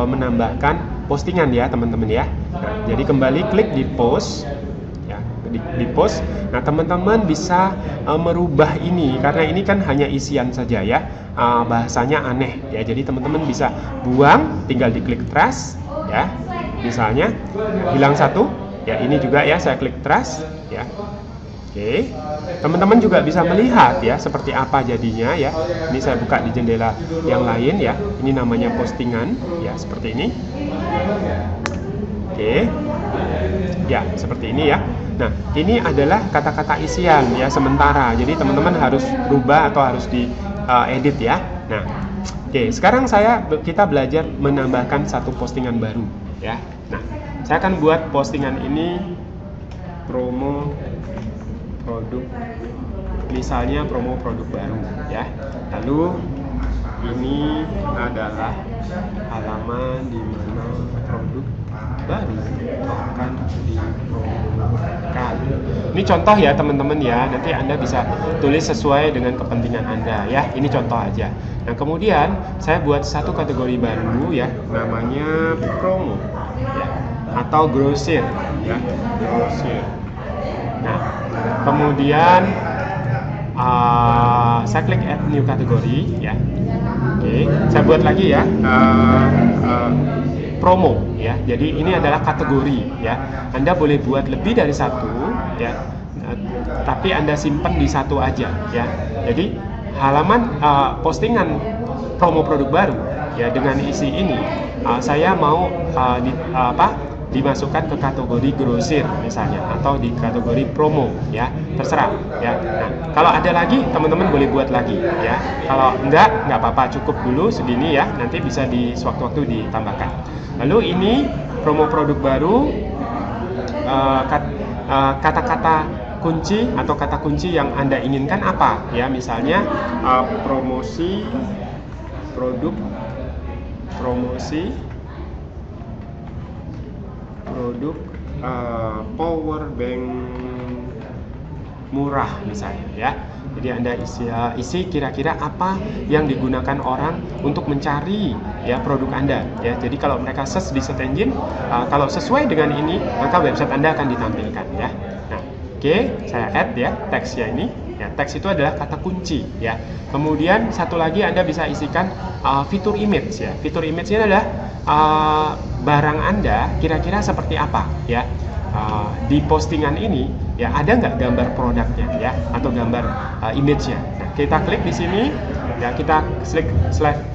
menambahkan postingan ya teman-teman ya. Nah, jadi kembali klik di post ya, di post. Nah teman-teman bisa merubah ini, karena ini kan hanya isian saja ya. Bahasanya aneh ya, jadi teman-teman bisa buang, tinggal diklik trash ya, misalnya hilang satu ya, ini juga ya saya klik trash ya. Oke, teman-teman juga bisa melihat ya seperti apa jadinya ya. Ini saya buka di jendela yang lain ya, ini namanya postingan ya, seperti ini. Oke ya, seperti ini ya. Nah ini adalah kata-kata isian ya sementara, jadi teman-teman harus rubah atau harus di edit ya. Nah, oke, sekarang kita belajar menambahkan satu postingan baru ya. Nah, saya akan buat postingan ini promo produk, misalnya promo produk baru ya. Lalu ini adalah halaman di mana produk baru akan dipromokan. Ini contoh ya teman-teman ya, nanti Anda bisa tulis sesuai dengan kepentingan Anda ya. Ini contoh aja. Nah kemudian saya buat satu kategori baru ya, namanya promo ya, atau grosir ya, grosir. Nah kemudian saya klik add new kategori ya. Oke, saya buat lagi ya, promo ya. Jadi ini adalah kategori ya. Anda boleh buat lebih dari satu ya, tapi Anda simpan di satu aja ya. Jadi halaman postingan promo produk baru ya dengan isi ini saya mau dimasukkan ke kategori grosir misalnya, atau di kategori promo ya, terserah ya. Nah kalau ada lagi teman-teman boleh buat lagi ya, kalau nggak apa-apa, cukup dulu segini ya, nanti bisa di sewaktu-waktu ditambahkan. Lalu ini promo produk baru, kata-kata kunci atau kata kunci yang Anda inginkan apa ya, misalnya promosi produk, power bank murah misalnya ya. Jadi Anda isi kira-kira apa yang digunakan orang untuk mencari ya produk Anda ya. Jadi kalau mereka search di search engine, kalau sesuai dengan ini maka website Anda akan ditampilkan ya. Nah, oke, saya add ya teksnya ini. Ya, teks itu adalah kata kunci ya. Kemudian satu lagi Anda bisa isikan fitur image ya. Fitur image ini adalah barang Anda kira-kira seperti apa ya. Di postingan ini ya, ada nggak gambar produknya ya, atau gambar image-nya. Nah, kita klik di sini ya, kita klik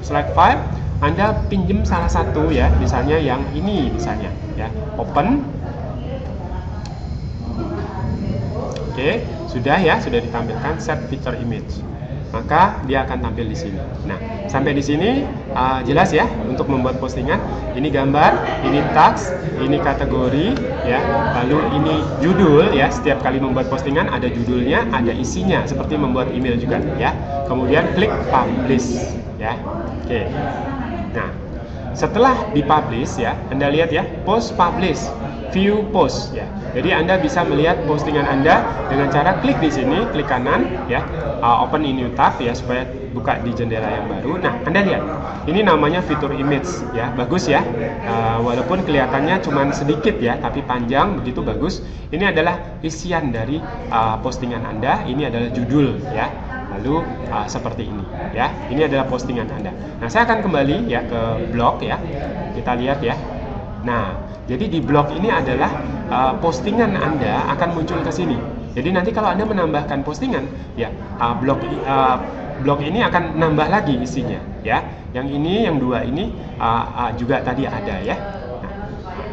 select file. Anda pinjem salah satu ya, misalnya yang ini misalnya ya, open. Oke, sudah ya, sudah ditampilkan set feature image. Maka dia akan tampil di sini. Nah, sampai di sini jelas ya untuk membuat postingan. Ini gambar, ini tags, ini kategori ya. Lalu ini judul ya. Setiap kali membuat postingan ada judulnya, ada isinya, seperti membuat email juga ya. Kemudian klik publish ya. Oke. Nah, setelah dipublish ya, Anda lihat ya, post publish, view post ya. Jadi Anda bisa melihat postingan Anda dengan cara klik di sini, klik kanan ya, open in new tab ya, supaya buka di jendela yang baru. Nah, Anda lihat, ini namanya fitur image ya, bagus ya. Walaupun kelihatannya cuma sedikit ya, tapi panjang, begitu bagus. Ini adalah isian dari postingan Anda. Ini adalah judul ya. Lalu seperti ini ya. Ini adalah postingan Anda. Nah, saya akan kembali ya ke blog ya. Kita lihat ya. Nah, jadi di blog ini adalah postingan Anda akan muncul ke sini. Jadi nanti kalau Anda menambahkan postingan, ya blog ini akan nambah lagi isinya, ya. Yang ini, yang dua ini juga tadi ada ya. Nah,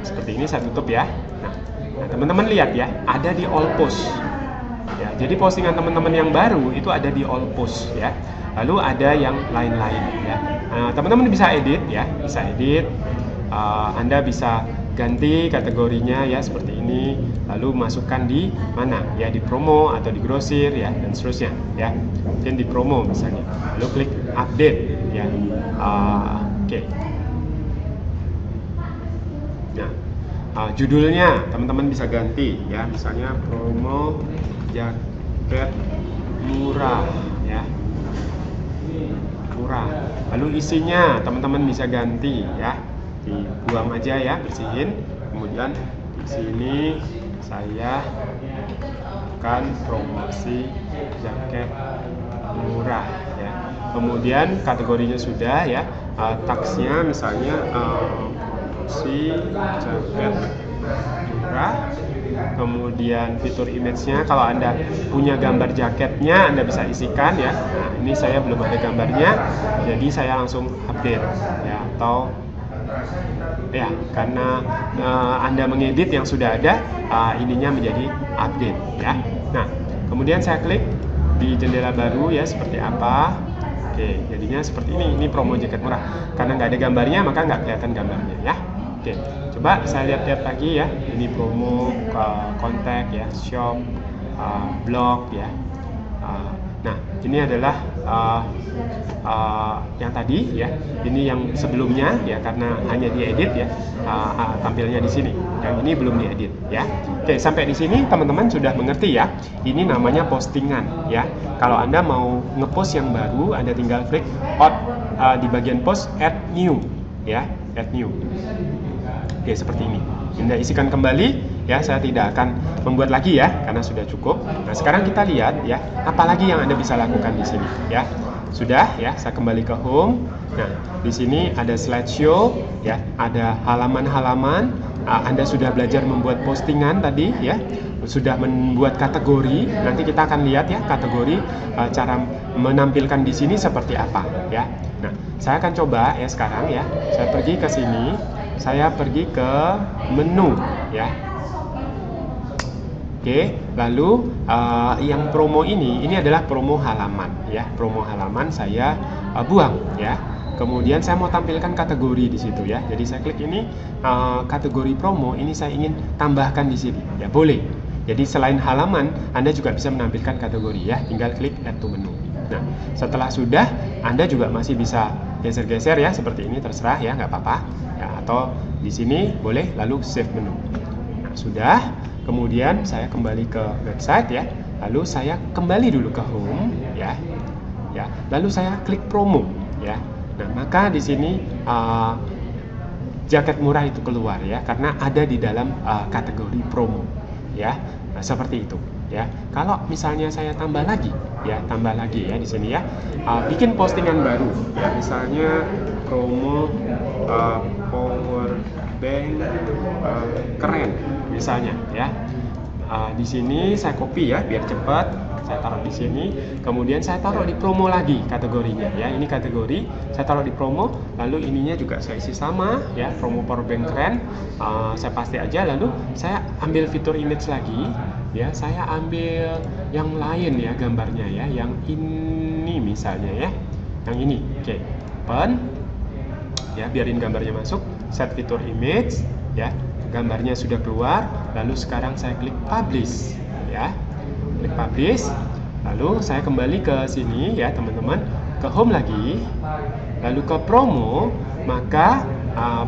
seperti ini saya tutup ya. Nah, teman-teman lihat ya, ada di all post. Ya, jadi postingan teman-teman yang baru itu ada di all post ya. Lalu ada yang lain-lain ya. Teman-teman bisa edit ya, bisa edit. Anda bisa ganti kategorinya ya seperti ini, lalu masukkan di mana ya, di promo atau di grosir ya, dan seterusnya ya. Mungkin di promo misalnya, lalu klik update ya. Oke. Nah, judulnya teman-teman bisa ganti ya, misalnya promo jaket murah ya, murah. Lalu isinya teman-teman bisa ganti ya, dibuang aja ya, bersihin. Kemudian di sini saya akan promosi jaket murah ya. Kemudian kategorinya sudah ya, tagsnya misalnya promosi jaket murah. Kemudian fitur image-nya, kalau Anda punya gambar jaketnya Anda bisa isikan ya. Nah, ini saya belum ada gambarnya, jadi saya langsung update ya, atau ya, karena Anda mengedit yang sudah ada, ininya menjadi update ya. Nah, kemudian saya klik di jendela baru ya, seperti apa. Oke, jadinya seperti ini promo jaket murah. Karena nggak ada gambarnya, maka nggak kelihatan gambarnya ya. Oke, coba saya lihat-lihat lagi ya. Ini promo, kontak ya, shop, blog ya. Nah, ini adalah yang tadi ya. Ini yang sebelumnya ya, karena hanya diedit ya, tampilnya di sini. Yang ini belum diedit ya. Oke, sampai di sini teman-teman sudah mengerti ya. Ini namanya postingan ya. Kalau Anda mau ngepost yang baru, Anda tinggal klik di bagian post, add new ya, add new. Oke, seperti ini. Anda isikan kembali ya, saya tidak akan membuat lagi ya karena sudah cukup. Nah, sekarang kita lihat ya, apalagi yang Anda bisa lakukan di sini ya. Sudah ya, saya kembali ke home. Nah, di sini ada slideshow ya, ada halaman-halaman. Anda sudah belajar membuat postingan tadi ya, sudah membuat kategori. Nanti kita akan lihat ya kategori, cara menampilkan di sini seperti apa ya. Nah, saya akan coba ya sekarang ya. Saya pergi ke sini, saya pergi ke menu ya. Oke, lalu yang promo ini adalah promo halaman ya. Promo halaman saya buang ya. Kemudian saya mau tampilkan kategori di situ ya. Jadi saya klik ini, kategori promo ini saya ingin tambahkan di sini ya, boleh. Jadi selain halaman, Anda juga bisa menampilkan kategori ya. Tinggal klik add to menu. Nah, setelah sudah, Anda juga masih bisa geser-geser ya, seperti ini, terserah ya, nggak apa-apa ya. Atau di sini boleh, lalu save menu. Nah, sudah. Kemudian saya kembali ke website ya, lalu saya kembali dulu ke home ya, lalu saya klik promo ya. Nah, maka di sini jaket murah itu keluar ya, karena ada di dalam kategori promo ya. Nah, seperti itu ya. Kalau misalnya saya tambah lagi ya di sini ya, bikin postingan baru ya, misalnya promo power bank keren misalnya ya. Di sini saya copy ya biar cepat, saya taruh di sini, kemudian saya taruh di promo lagi kategorinya ya. Ini kategori, saya taruh di promo, lalu ininya juga saya isi sama ya, promo power bank keren. Saya paste aja, lalu saya ambil fitur image lagi ya, saya ambil yang lain ya gambarnya ya, yang ini misalnya ya, yang ini. Oke, open ya, biarin gambarnya masuk, set fitur image ya. Gambarnya sudah keluar, lalu sekarang saya klik publish ya, klik publish, lalu saya kembali ke sini ya teman-teman, ke home lagi, lalu ke promo, maka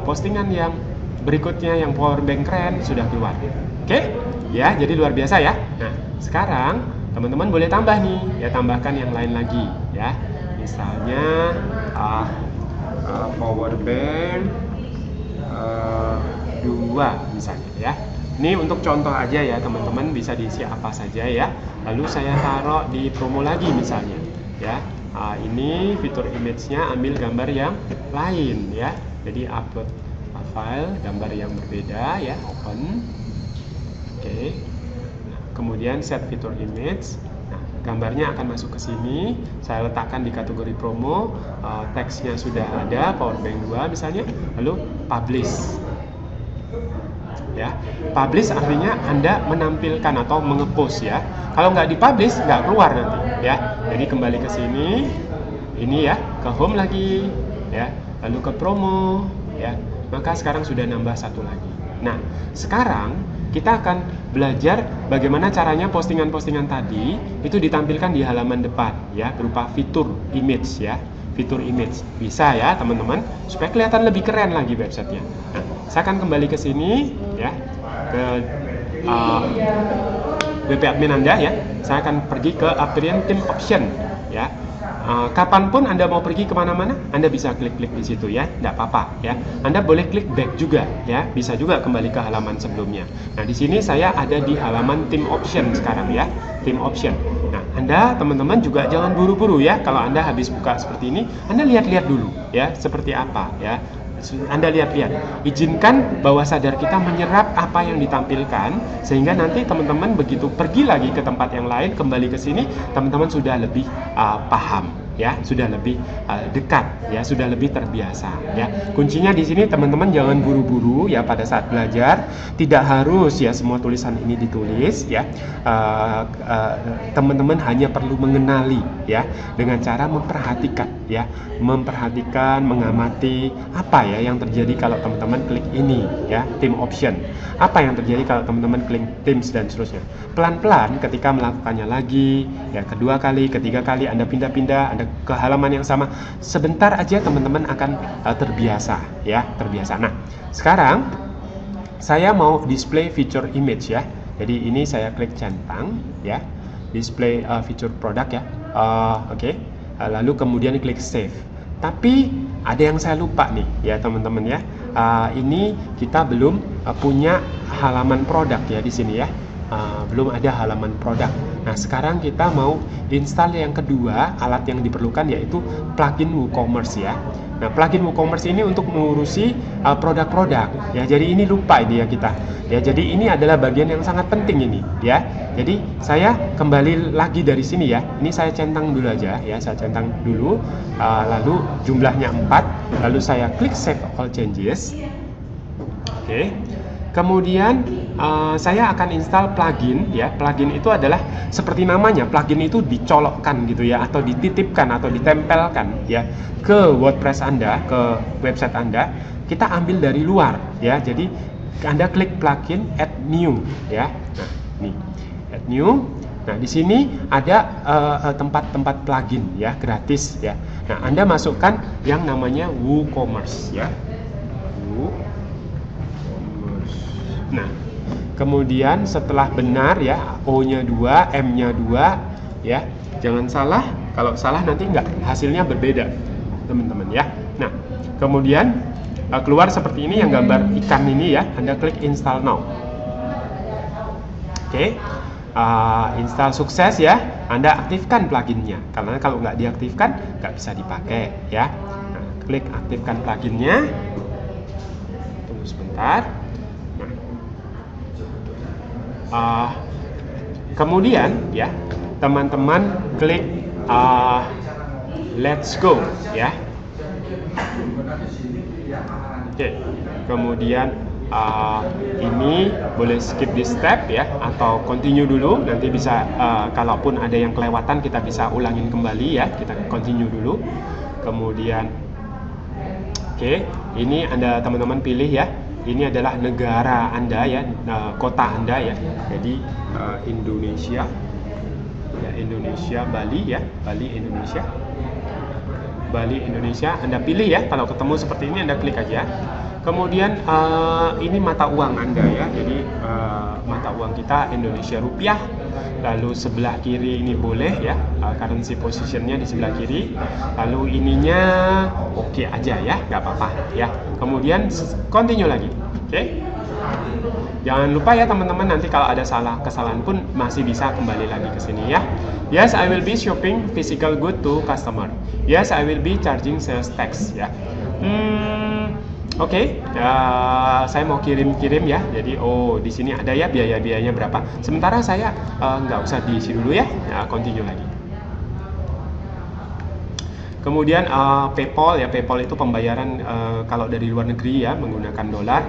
postingan yang berikutnya yang power bank keren sudah keluar. Oke ya, jadi luar biasa ya. Nah, sekarang teman-teman boleh tambah nih ya, tambahkan yang lain lagi ya. misalnya power bank 2 misalnya ya. Ini untuk contoh aja ya teman-teman, bisa diisi apa saja ya. Lalu saya taruh di promo lagi misalnya ya. Ini fitur image-nya ambil gambar yang lain ya. Jadi upload file gambar yang berbeda ya, open. Oke. Kemudian set fitur image. Nah, gambarnya akan masuk ke sini. Saya letakkan di kategori promo. Teksnya sudah ada, powerbank 2 misalnya. Lalu publish. Ya, publish artinya Anda menampilkan atau mengepost ya. Kalau nggak dipublish nggak keluar nanti ya. Jadi kembali ke sini, ini ya, ke home lagi ya, lalu ke promo ya. Maka sekarang sudah nambah satu lagi. Nah, sekarang kita akan belajar bagaimana caranya postingan-postingan tadi itu ditampilkan di halaman depan ya, berupa fitur image ya. Fitur image bisa ya teman-teman, supaya kelihatan lebih keren lagi websitenya. Nah, saya akan kembali ke sini ya, ke WP admin Anda ya. Saya akan pergi ke appearance theme option ya. Kapanpun Anda mau pergi kemana-mana, Anda bisa klik-klik di situ ya, tidak apa-apa ya. Anda boleh klik back juga ya, bisa juga kembali ke halaman sebelumnya. Nah, di sini saya ada di halaman theme option sekarang ya, theme option. Nah, Anda teman-teman juga jangan buru-buru ya. Kalau Anda habis buka seperti ini, Anda lihat-lihat dulu ya, seperti apa ya. Anda lihat-lihat, izinkan bawah sadar kita menyerap apa yang ditampilkan, sehingga nanti teman-teman begitu pergi lagi ke tempat yang lain, kembali ke sini, teman-teman sudah lebih paham ya, sudah lebih dekat ya, sudah lebih terbiasa ya. Kuncinya di sini teman-teman jangan buru-buru ya pada saat belajar. Tidak harus ya semua tulisan ini ditulis ya. Teman-teman hanya perlu mengenali ya, dengan cara memperhatikan ya, memperhatikan, mengamati apa ya yang terjadi kalau teman-teman klik ini ya, theme option. Apa yang terjadi kalau teman-teman klik themes dan seterusnya. Pelan-pelan ketika melakukannya lagi ya, kedua kali, ketiga kali Anda pindah-pindah, Anda ke halaman yang sama, sebentar aja teman-teman akan terbiasa ya, terbiasa. Nah, sekarang saya mau display feature image ya. Jadi ini saya klik centang ya, display feature produk ya. Oke. Lalu kemudian klik save. Tapi ada yang saya lupa nih ya teman-teman ya. Ini kita belum punya halaman produk ya di sini ya. Belum ada halaman produk. Nah, sekarang kita mau install yang kedua, alat yang diperlukan yaitu plugin WooCommerce ya. Nah, plugin WooCommerce ini untuk mengurusi produk-produk ya. Jadi ini lupa ini ya kita. Ya, jadi ini adalah bagian yang sangat penting ini ya. Jadi saya kembali lagi dari sini ya. Ini saya centang dulu aja ya, saya centang dulu. Lalu jumlahnya 4, lalu saya klik save all changes. Oke. Kemudian saya akan install plugin ya. Plugin itu adalah seperti namanya, plugin itu dicolokkan gitu ya, atau dititipkan atau ditempelkan ya ke WordPress Anda, ke website Anda. Kita ambil dari luar ya. Jadi Anda klik plugin add new ya. Nah, nih add new. Nah, di sini ada tempat-tempat plugin ya, gratis ya. Nah, Anda masukkan yang namanya WooCommerce ya. Nah, kemudian setelah benar ya, O-nya 2, M-nya 2 ya. Jangan salah, kalau salah nanti hasilnya berbeda teman-teman ya. Nah, kemudian keluar seperti ini yang gambar ikan ini ya. Anda klik install now. Oke. Install sukses ya. Anda aktifkan pluginnya, karena kalau nggak diaktifkan nggak bisa dipakai ya. Nah, klik aktifkan pluginnya. Tunggu sebentar. Kemudian ya teman-teman klik let's go ya. Oke. Kemudian ini boleh skip di step ya, atau continue dulu. Nanti bisa kalaupun ada yang kelewatan kita bisa ulangin kembali ya. Kita continue dulu. Kemudian oke, ini Anda teman-teman pilih ya. Ini adalah negara Anda ya, kota Anda ya. Jadi Indonesia ya, Indonesia, Bali ya, Bali Indonesia. Bali Indonesia Anda pilih ya. Kalau ketemu seperti ini Anda klik aja. Kemudian ini mata uang Anda ya. Jadi mata uang kita Indonesia rupiah. lalu sebelah kiri ini boleh ya, currency positionnya di sebelah kiri, lalu ininya oke aja ya, nggak apa-apa ya. Kemudian continue lagi, oke. Jangan lupa ya teman-teman, nanti kalau ada kesalahan pun masih bisa kembali lagi ke sini ya. Yes, I will be shopping physical good to customer. Yes, I will be charging sales tax ya. Oke, saya mau kirim ya. Jadi di sini ada ya biaya-biayanya berapa. Sementara saya nggak usah diisi dulu ya. Continue lagi. Kemudian PayPal ya, PayPal itu pembayaran kalau dari luar negeri ya menggunakan dolar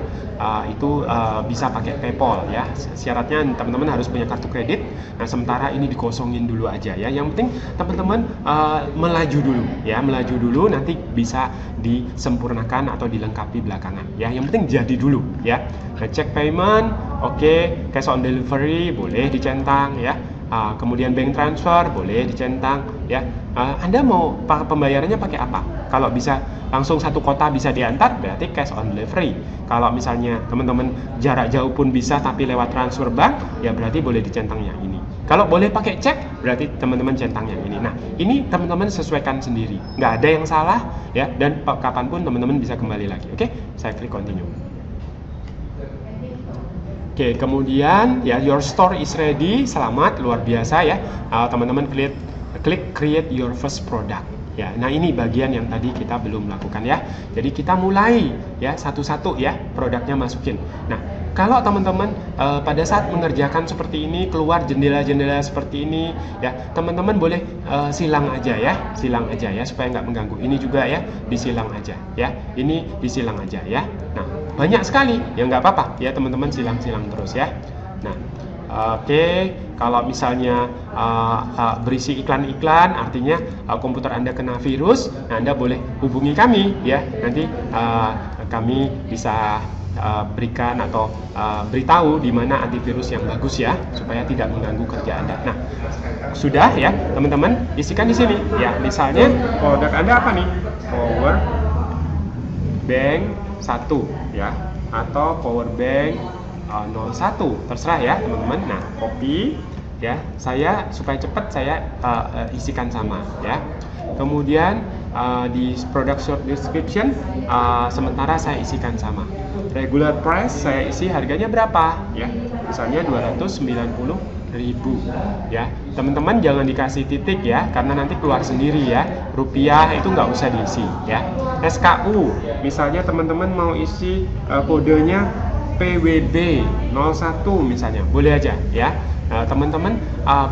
itu bisa pakai PayPal ya. Syaratnya teman-teman harus punya kartu kredit. Nah sementara ini dikosongin dulu aja ya. Yang penting teman-teman melaju dulu ya, melaju dulu nanti bisa disempurnakan atau dilengkapi belakangan ya. Yang penting jadi dulu ya. Nah, check payment, oke, cash on delivery boleh dicentang ya. Kemudian bank transfer boleh dicentang ya. Anda mau pembayarannya pakai apa? Kalau bisa langsung satu kota bisa diantar berarti cash on delivery. Kalau misalnya teman-teman jarak jauh pun bisa tapi lewat transfer bank ya berarti boleh dicentang yang ini. Kalau boleh pakai cek berarti teman-teman centang yang ini. Nah ini teman-teman sesuaikan sendiri, nggak ada yang salah ya, dan kapanpun teman-teman bisa kembali lagi. Oke, saya klik continue. Oke, kemudian ya your store is ready. Selamat, luar biasa ya. Teman-teman klik create your first product. Ya, nah ini bagian yang tadi kita belum lakukan ya. Jadi kita mulai ya satu-satu ya produknya masukin. Nah, kalau teman-teman pada saat mengerjakan seperti ini keluar jendela-jendela seperti ini ya, teman-teman boleh silang aja ya supaya nggak mengganggu. Ini juga ya disilang aja ya. Ini disilang aja ya. Nah, banyak sekali ya nggak apa-apa ya teman-teman silang-silang terus ya. Nah, oke, kalau misalnya berisi iklan-iklan artinya komputer Anda kena virus, nah Anda boleh hubungi kami ya. Nanti kami bisa berikan atau beritahu di mana antivirus yang bagus ya supaya tidak mengganggu kerja Anda. Nah, sudah ya teman-teman, isikan di sini ya. Misalnya produk Anda apa nih? Power Bank 1 ya, atau Power Bank 01, terserah ya teman-teman. Nah, copy ya, saya supaya cepat saya isikan sama ya. Kemudian di product short description sementara saya isikan sama. Regular price saya isi harganya berapa ya, misalnya 290.000 ya. Teman-teman jangan dikasih titik ya, karena nanti keluar sendiri ya. Rupiah itu nggak usah diisi ya. SKU misalnya teman-teman mau isi kodenya PWB 01 misalnya, boleh aja ya. Teman-teman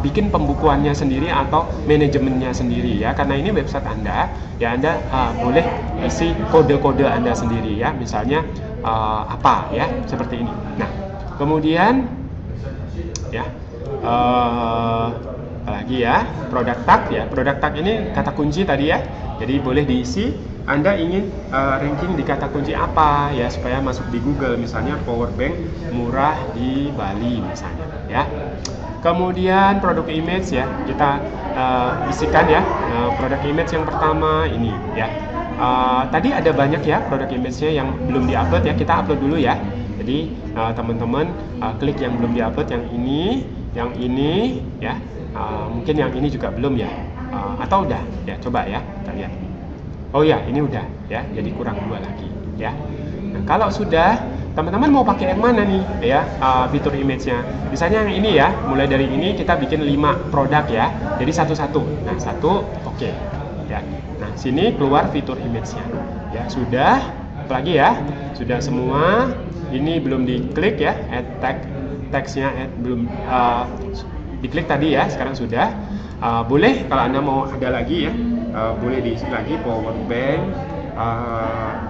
bikin pembukuannya sendiri atau manajemennya sendiri ya, karena ini website Anda ya. Anda boleh isi kode-kode Anda sendiri ya, misalnya apa ya, seperti ini. Nah, kemudian ya lagi ya, product tag ya. Product tag ini kata kunci tadi ya, jadi boleh diisi. Anda ingin ranking di kata kunci apa ya supaya masuk di Google, misalnya power bank murah di Bali misalnya ya. Kemudian produk image ya, kita isikan ya. Produk image yang pertama ini ya. Tadi ada banyak ya produk image-nya yang belum diupload ya, kita upload dulu ya. Jadi teman-teman klik yang belum diupload, yang ini ya. Mungkin yang ini juga belum ya, atau udah ya, coba ya kita lihat. Oh ya, ini udah ya, jadi kurang 2 lagi ya. Nah, kalau sudah, teman-teman mau pakai yang mana nih ya fitur image-nya? Misalnya yang ini ya, mulai dari ini kita bikin 5 produk ya. Jadi satu-satu. Nah, satu oke ya. Nah, sini keluar fitur image-nya. Ya, sudah. Apalagi ya? Sudah semua. Ini belum diklik ya, add text-nya belum diklik tadi ya, sekarang sudah. Boleh kalau Anda mau ada lagi ya, boleh diisi lagi power bank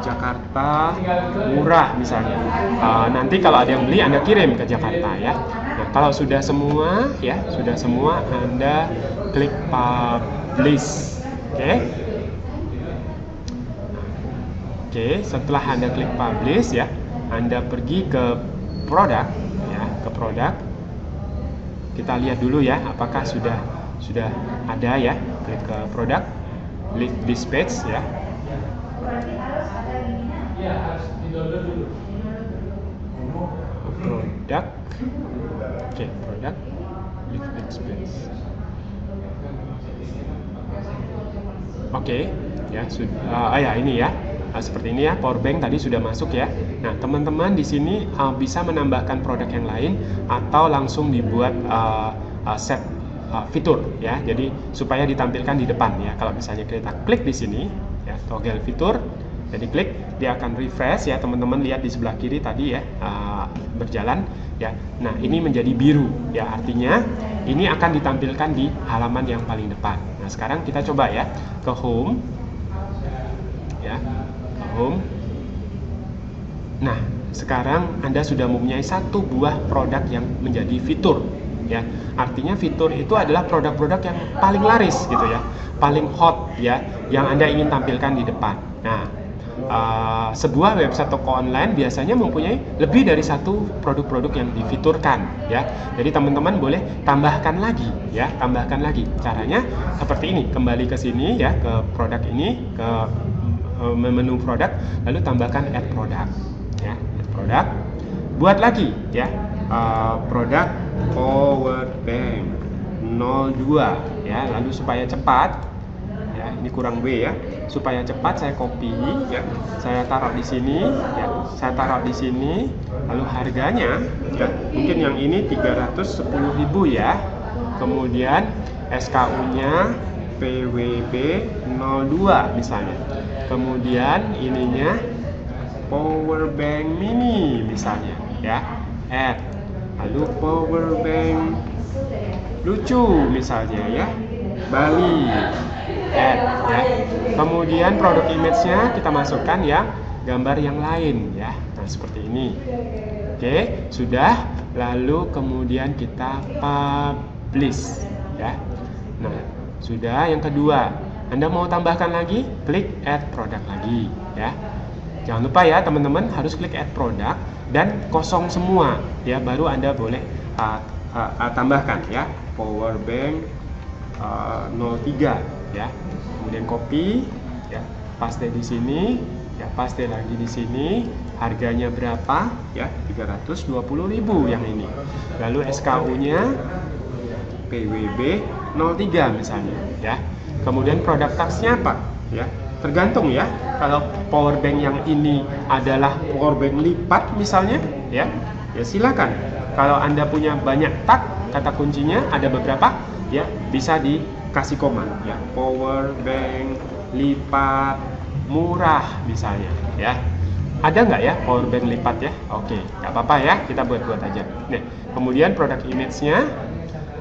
Jakarta murah misalnya. Nanti kalau ada yang beli Anda kirim ke Jakarta ya. Nah, kalau sudah semua ya, sudah semua, Anda klik publish. Oke, setelah Anda klik publish ya, Anda pergi ke produk ya, ke produk. Kita lihat dulu ya apakah sudah ada ya. Klik ke produk, list this page ya. Produk. Oke, produk. Lift expense. Oke, ya sudah. Ya ini ya. Nah, seperti ini ya, power bank tadi sudah masuk ya. Nah, teman-teman di sini bisa menambahkan produk yang lain atau langsung dibuat set fitur ya. Jadi supaya ditampilkan di depan ya. Kalau misalnya kita klik di sini ya, toggle fitur, jadi klik, dia akan refresh ya. Teman-teman lihat di sebelah kiri tadi ya, berjalan ya. Nah, ini menjadi biru ya, artinya ini akan ditampilkan di halaman yang paling depan. Nah, sekarang kita coba ya ke home ya, ke home. Nah, sekarang Anda sudah mempunyai satu buah produk yang menjadi fitur ya. Artinya fitur itu adalah produk-produk yang paling laris gitu ya, paling hot ya, yang Anda ingin tampilkan di depan. Nah, sebuah website toko online biasanya mempunyai lebih dari satu produk-produk yang difiturkan ya. Jadi teman-teman boleh tambahkan lagi ya, tambahkan lagi. Caranya seperti ini, kembali ke sini ya, ke produk ini, ke menu produk, lalu tambahkan add product ya, add product. Buat lagi ya, produk power bank 02 ya, lalu supaya cepat ya, ini kurang B ya, supaya cepat saya copy ya, saya taruh di sini ya, saya taruh di sini, lalu harganya ya, mungkin yang ini 310.000 ya, kemudian SKU-nya PWB 02 misalnya, kemudian ininya power bank mini misalnya ya, add, lalu power bank lucu misalnya ya, Bali, add ya. Kemudian produk image-nya kita masukkan ya, gambar yang lain ya. Nah, seperti ini. Oke, sudah. Lalu kemudian kita publish ya. Nah, sudah. Yang kedua, Anda mau tambahkan lagi, klik add product lagi ya. Jangan lupa ya teman-teman, harus klik add product dan kosong semua ya, baru Anda boleh tambahkan ya, power bank 03 ya. Kemudian copy ya, paste di sini ya, paste lagi di sini, harganya berapa ya, 320.000 yang ini. Lalu SKU-nya PWB 03 misalnya ya. Kemudian produk tax-nya apa ya, tergantung ya. Kalau power bank yang ini adalah power bank lipat misalnya ya, ya silakan. Kalau Anda punya banyak tag, kata kuncinya ada beberapa ya, bisa dikasih koma ya, power bank lipat murah misalnya ya. Ada nggak ya power bank lipat ya? Oke, nggak apa-apa ya, kita buat-buat aja. Nah, kemudian produk image-nya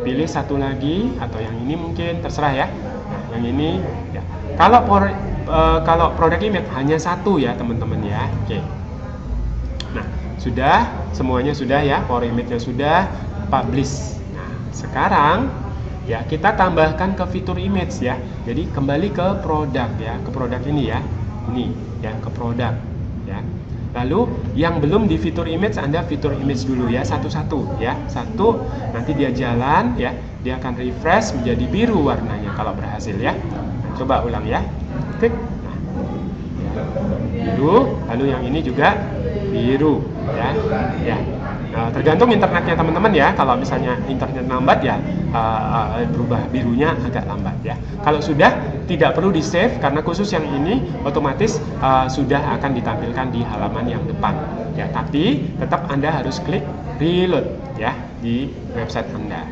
pilih satu lagi, atau yang ini mungkin terserah ya. Nah, yang ini ya. Kalau produk image hanya satu ya teman-teman ya. Oke. Nah, sudah, semuanya sudah ya, power image-nya sudah, publish. Nah, sekarang ya kita tambahkan ke fitur image ya. Jadi kembali ke produk ya, ke produk ini ya. Ini ya, ke produk ya. Lalu yang belum di fitur image, Anda fitur image dulu ya, satu-satu ya. Satu, nanti dia jalan ya, dia akan refresh menjadi biru warnanya kalau berhasil ya. Nah, coba ulang ya. Klik. Nah, ya. Biru, lalu yang ini juga biru ya. Ya. Tergantung internetnya teman-teman ya. Kalau misalnya internet lambat ya, berubah birunya agak lambat ya. Kalau sudah, tidak perlu di save karena khusus yang ini otomatis sudah akan ditampilkan di halaman yang depan ya. Tapi tetap Anda harus klik reload ya di website Anda.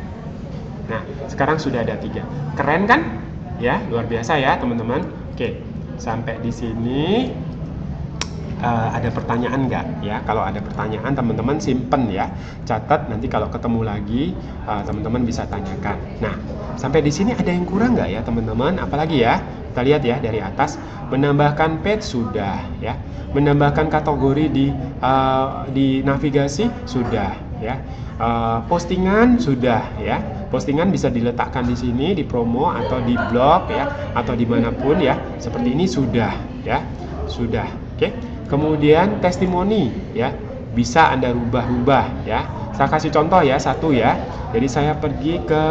Nah, sekarang sudah ada 3. Keren kan? Ya, luar biasa ya teman-teman. Oke, sampai di sini ada pertanyaan nggak ya? Kalau ada pertanyaan teman-teman simpen ya, catat, nanti kalau ketemu lagi teman-teman bisa tanyakan. Nah, sampai di sini ada yang kurang nggak ya teman-teman? Apalagi ya, kita lihat ya dari atas, menambahkan page sudah ya, menambahkan kategori di navigasi sudah ya, postingan sudah ya, postingan bisa diletakkan di sini di promo atau di blog ya, atau dimanapun ya, seperti ini sudah ya, sudah. Oke. Kemudian testimoni ya, bisa Anda rubah-rubah ya. Saya kasih contoh ya, satu ya. Jadi saya pergi ke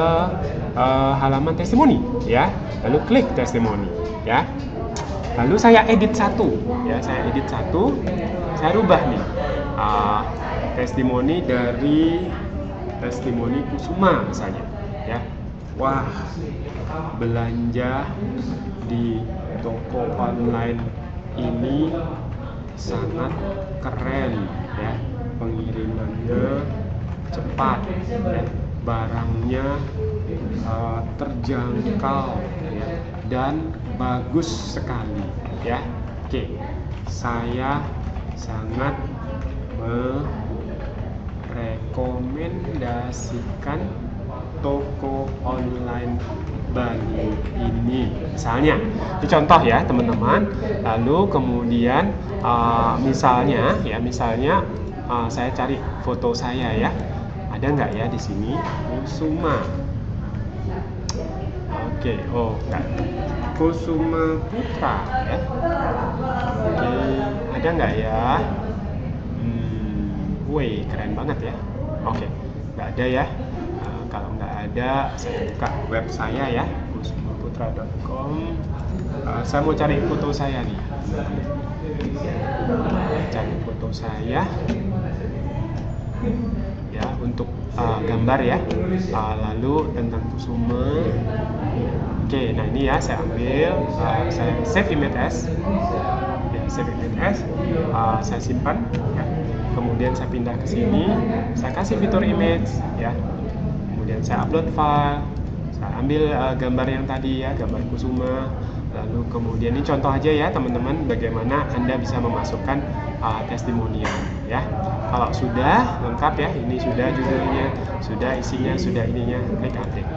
halaman testimoni ya, lalu klik testimoni ya. Lalu saya edit satu ya, saya edit satu, saya rubah nih testimoni dari testimoni Kusuma misalnya ya. Wah, belanja di toko online ini sangat keren ya, pengirimannya cepat ya, barangnya terjangkau ya, dan bagus sekali ya. Oke, saya sangat merekomendasikan toko online Bali ini. Misalnya, itu contoh ya teman-teman. Lalu kemudian misalnya saya cari foto saya ya. Ada nggak ya di sini? Kusuma. Oke, oh enggak. Kusuma Putra ya. Oke, ada nggak ya? Wih, keren banget ya. Oke, nggak ada ya. Kalau nggak ada, saya buka web saya ya, kusumaputra.com. Saya mau cari foto saya nih. Cari foto saya ya untuk gambar ya. Lalu tentang Kusuma. Oke, nah ini ya saya ambil, saya save image as, ya, save image as, saya simpan. Ya. Kemudian saya pindah ke sini, saya kasih fitur image ya. Kemudian saya upload file, saya ambil gambar yang tadi ya, gambar Kusuma. Lalu kemudian ini contoh aja ya teman-teman, bagaimana Anda bisa memasukkan testimonial ya. Kalau sudah lengkap ya, ini sudah judulnya, sudah isinya, sudah ininya, klik update.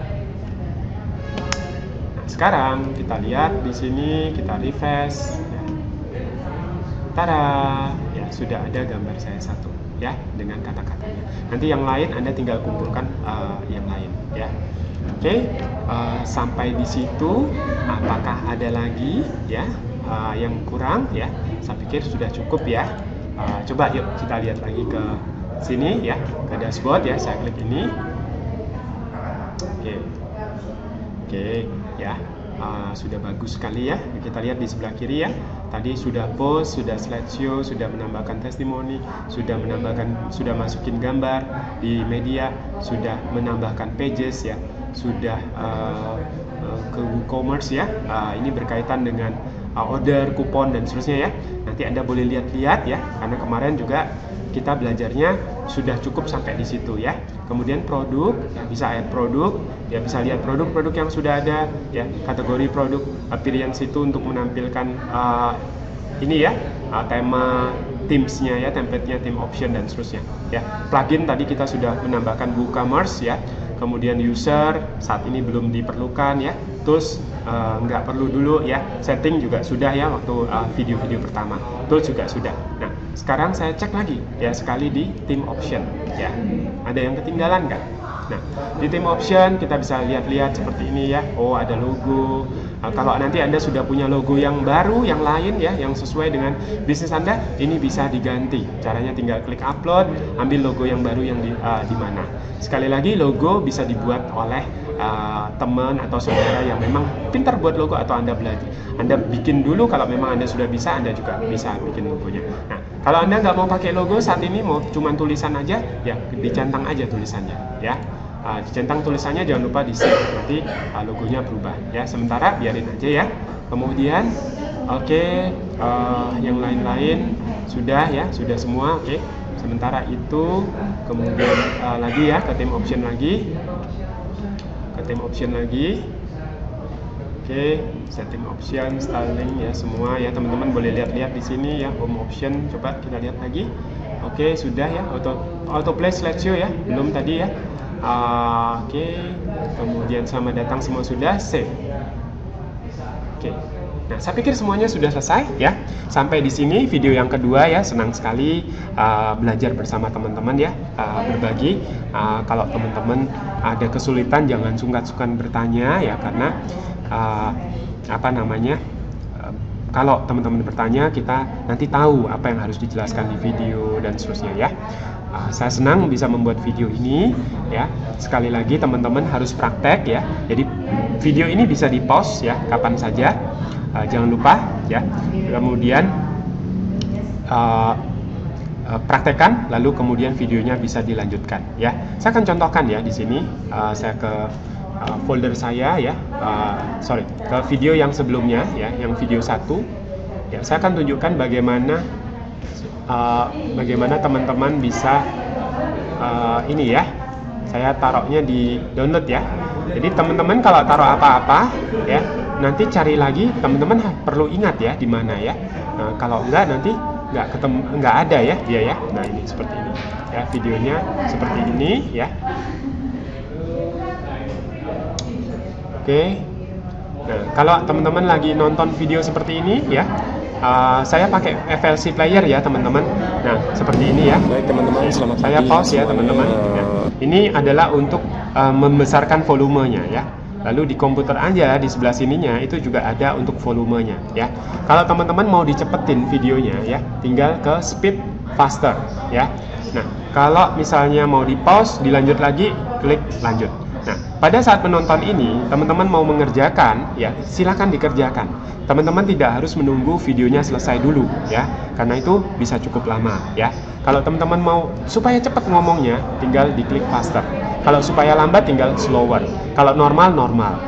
Nah, sekarang kita lihat di sini, kita refresh ya. Tada, ya sudah ada gambar saya satu ya dengan kata-katanya. Nanti yang lain Anda tinggal kumpulkan yang lain ya. Oke, sampai di situ apakah ada lagi ya yang kurang ya? Saya pikir sudah cukup ya. Coba yuk kita lihat lagi ke sini ya, ke dashboard ya. Saya klik ini. Oke ya. Sudah bagus sekali ya. Kita lihat di sebelah kiri ya. Tadi sudah post, sudah slideshow, sudah menambahkan testimoni, sudah masukin gambar di media, sudah menambahkan pages ya, sudah ke WooCommerce ya. Ini berkaitan dengan order, kupon dan seterusnya ya. Nanti Anda boleh lihat-lihat ya, karena kemarin juga kita belajarnya sudah cukup sampai di situ ya. Kemudian produk, ya bisa add produk, ya bisa lihat produk-produk yang sudah ada ya, kategori produk, appearance itu untuk menampilkan ini ya, tema Teams-nya ya, template-nya, theme option dan seterusnya ya. Plugin tadi kita sudah menambahkan WooCommerce ya. Kemudian user saat ini belum diperlukan ya. Tools nggak perlu dulu ya. Setting juga sudah ya waktu video-video pertama. Tools juga sudah. Nah, sekarang saya cek lagi ya sekali di theme option ya. Ada yang ketinggalan nggak? Nah, di theme option kita bisa lihat-lihat seperti ini ya. Oh, ada logo. Kalau nanti Anda sudah punya logo yang baru, yang lain ya, yang sesuai dengan bisnis Anda, ini bisa diganti. Caranya tinggal klik upload, ambil logo yang baru yang di mana. Sekali lagi, logo bisa dibuat oleh teman atau saudara yang memang pintar buat logo, atau Anda belajar. Anda bikin dulu, kalau memang Anda sudah bisa, Anda juga bisa bikin logonya. Nah, kalau Anda nggak mau pakai logo saat ini, mau cuma tulisan aja, ya dicentang aja tulisannya ya. Dicentang tulisannya, jangan lupa di save, nanti logonya berubah ya. Sementara biarin aja ya. Kemudian yang lain-lain sudah ya, sudah semua. Sementara itu kemudian lagi ya ke theme option lagi, setting option, styling ya, semua ya teman-teman boleh lihat-lihat di sini ya. Home option, coba kita lihat lagi. Sudah ya, autoplay slideshow ya, belum tadi ya. Kemudian selamat datang semua sudah, save. Nah, saya pikir semuanya sudah selesai ya. Sampai di sini video yang kedua ya. Senang sekali belajar bersama teman-teman ya, berbagi. Kalau teman-teman ada kesulitan, jangan sungkan-sungkan bertanya ya, karena kalau teman-teman bertanya, kita nanti tahu apa yang harus dijelaskan di video dan seterusnya ya. Saya senang bisa membuat video ini ya. Sekali lagi teman-teman harus praktek ya. Jadi video ini bisa di-pause ya kapan saja. Jangan lupa ya. Kemudian praktekkan, lalu kemudian videonya bisa dilanjutkan ya. Saya akan contohkan ya di sini. Saya ke folder saya ya, ke video yang sebelumnya ya, yang video 1 ya. Saya akan tunjukkan bagaimana teman-teman bisa ini ya, saya taruhnya di download ya. Jadi teman-teman kalau taruh apa-apa ya, nanti cari lagi, teman-teman perlu ingat ya di mana ya. Nah, kalau enggak nanti nggak ada ya dia ya. Nah ini seperti ini ya, videonya seperti ini ya. Oke. Nah kalau teman-teman lagi nonton video seperti ini ya, saya pakai FLC player ya teman-teman. Nah seperti ini ya. Baik teman-teman, selamat Saya pagi pause ya semuanya. teman-teman ya. Ini adalah untuk membesarkan volumenya ya. Lalu di komputer aja di sebelah sininya itu juga ada untuk volumenya ya. Kalau teman-teman mau dicepetin videonya ya, tinggal ke speed faster ya. Nah kalau misalnya mau di pause, dilanjut lagi, klik lanjut. Nah, pada saat menonton ini, teman-teman mau mengerjakan, ya silakan dikerjakan. Teman-teman tidak harus menunggu videonya selesai dulu, ya, karena itu bisa cukup lama, ya. Kalau teman-teman mau supaya cepat ngomongnya, tinggal diklik faster. Kalau supaya lambat, tinggal slower. Kalau normal,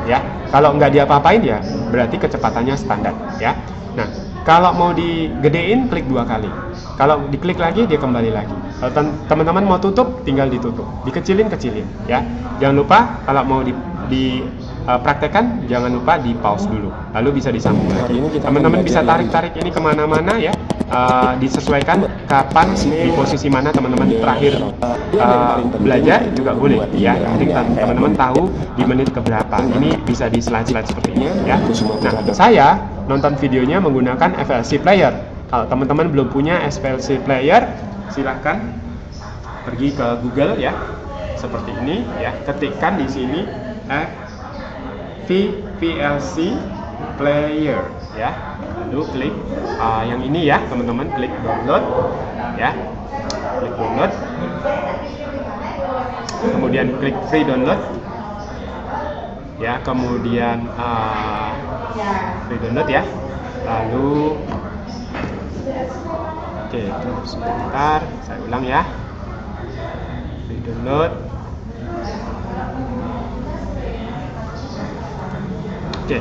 ya. Kalau nggak diapa-apain ya, berarti kecepatannya standar, ya. Nah, kalau mau digedein, klik 2 kali. Kalau diklik lagi, dia kembali lagi. Kalau teman-teman mau tutup, tinggal ditutup. Kecilin, ya. Jangan lupa kalau mau praktekkan, jangan lupa di pause dulu. Lalu bisa disambung lagi. Teman-teman bisa tarik-tarik ini kemana-mana ya. Disesuaikan kapan di posisi mana teman-teman terakhir belajar juga boleh ya. Jadi teman-teman tahu di menit keberapa. Ini bisa di slide-slide seperti ini ya. Nah, saya nonton videonya menggunakan FLC player. Kalau teman-teman belum punya FLC player, silahkan pergi ke Google ya, seperti ini ya. Ketikkan di sini FLC player ya. Lalu klik yang ini ya, teman-teman klik download ya. Klik download. Kemudian klik free download. Ya, kemudian free download ya. Lalu oke, tunggu sebentar, saya ulang ya. Free download. Oke.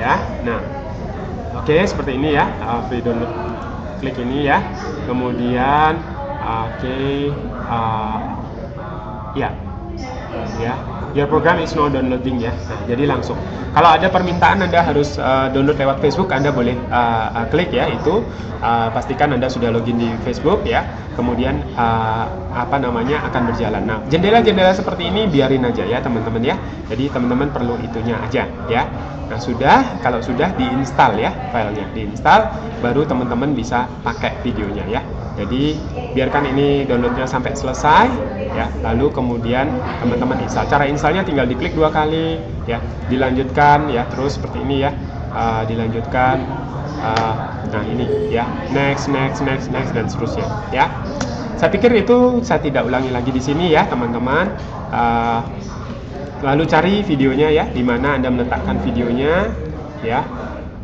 Ya, nah. Oke, seperti ini ya. Free download. Klik ini ya. Kemudian ya. Your program is now downloading ya. Nah, jadi langsung. Kalau ada permintaan Anda harus download lewat Facebook, Anda boleh klik ya itu. Pastikan Anda sudah login di Facebook ya. Kemudian akan berjalan. Nah, jendela-jendela seperti ini biarin aja ya teman-teman ya. Jadi teman-teman perlu itunya aja ya. Nah, kalau sudah diinstal ya filenya, diinstal baru teman-teman bisa pakai videonya ya. Jadi biarkan ini downloadnya sampai selesai ya, lalu kemudian teman-teman install. Cara installnya tinggal diklik 2 kali ya, dilanjutkan ya, terus seperti ini ya, dilanjutkan. Nah ini ya, next dan seterusnya ya. Saya pikir itu saya tidak ulangi lagi di sini ya teman-teman. Lalu cari videonya ya, di mana Anda meletakkan videonya ya.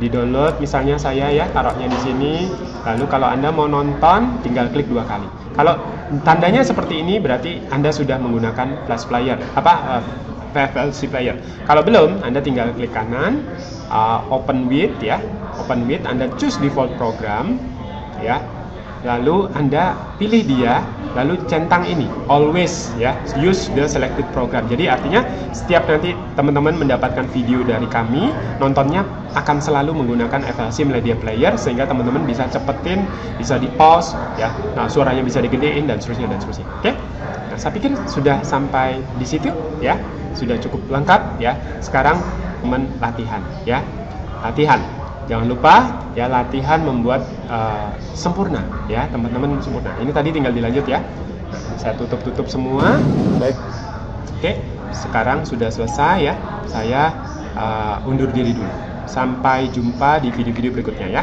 Di download misalnya saya ya taruhnya di sini. Lalu kalau Anda mau nonton tinggal klik 2 kali. Kalau tandanya seperti ini berarti Anda sudah menggunakan flash player FLC player. Kalau belum, Anda tinggal klik kanan, open with ya. Open with, Anda choose default program ya. Lalu Anda pilih dia, lalu centang ini always ya, use the selected program. Jadi artinya setiap nanti teman-teman mendapatkan video dari kami, nontonnya akan selalu menggunakan FLC Media Player sehingga teman-teman bisa cepetin, bisa di pause ya. Nah, suaranya bisa digedein dan seterusnya. Oke? Nah, saya pikir sudah sampai di situ ya. Sudah cukup lengkap ya. Sekarang teman latihan ya. Latihan. Jangan lupa ya, latihan membuat sempurna ya, teman-teman sempurna. Ini tadi tinggal dilanjut ya. Saya tutup semua. Baik. Oke, sekarang sudah selesai ya. Saya undur diri dulu. Sampai jumpa di video-video berikutnya ya.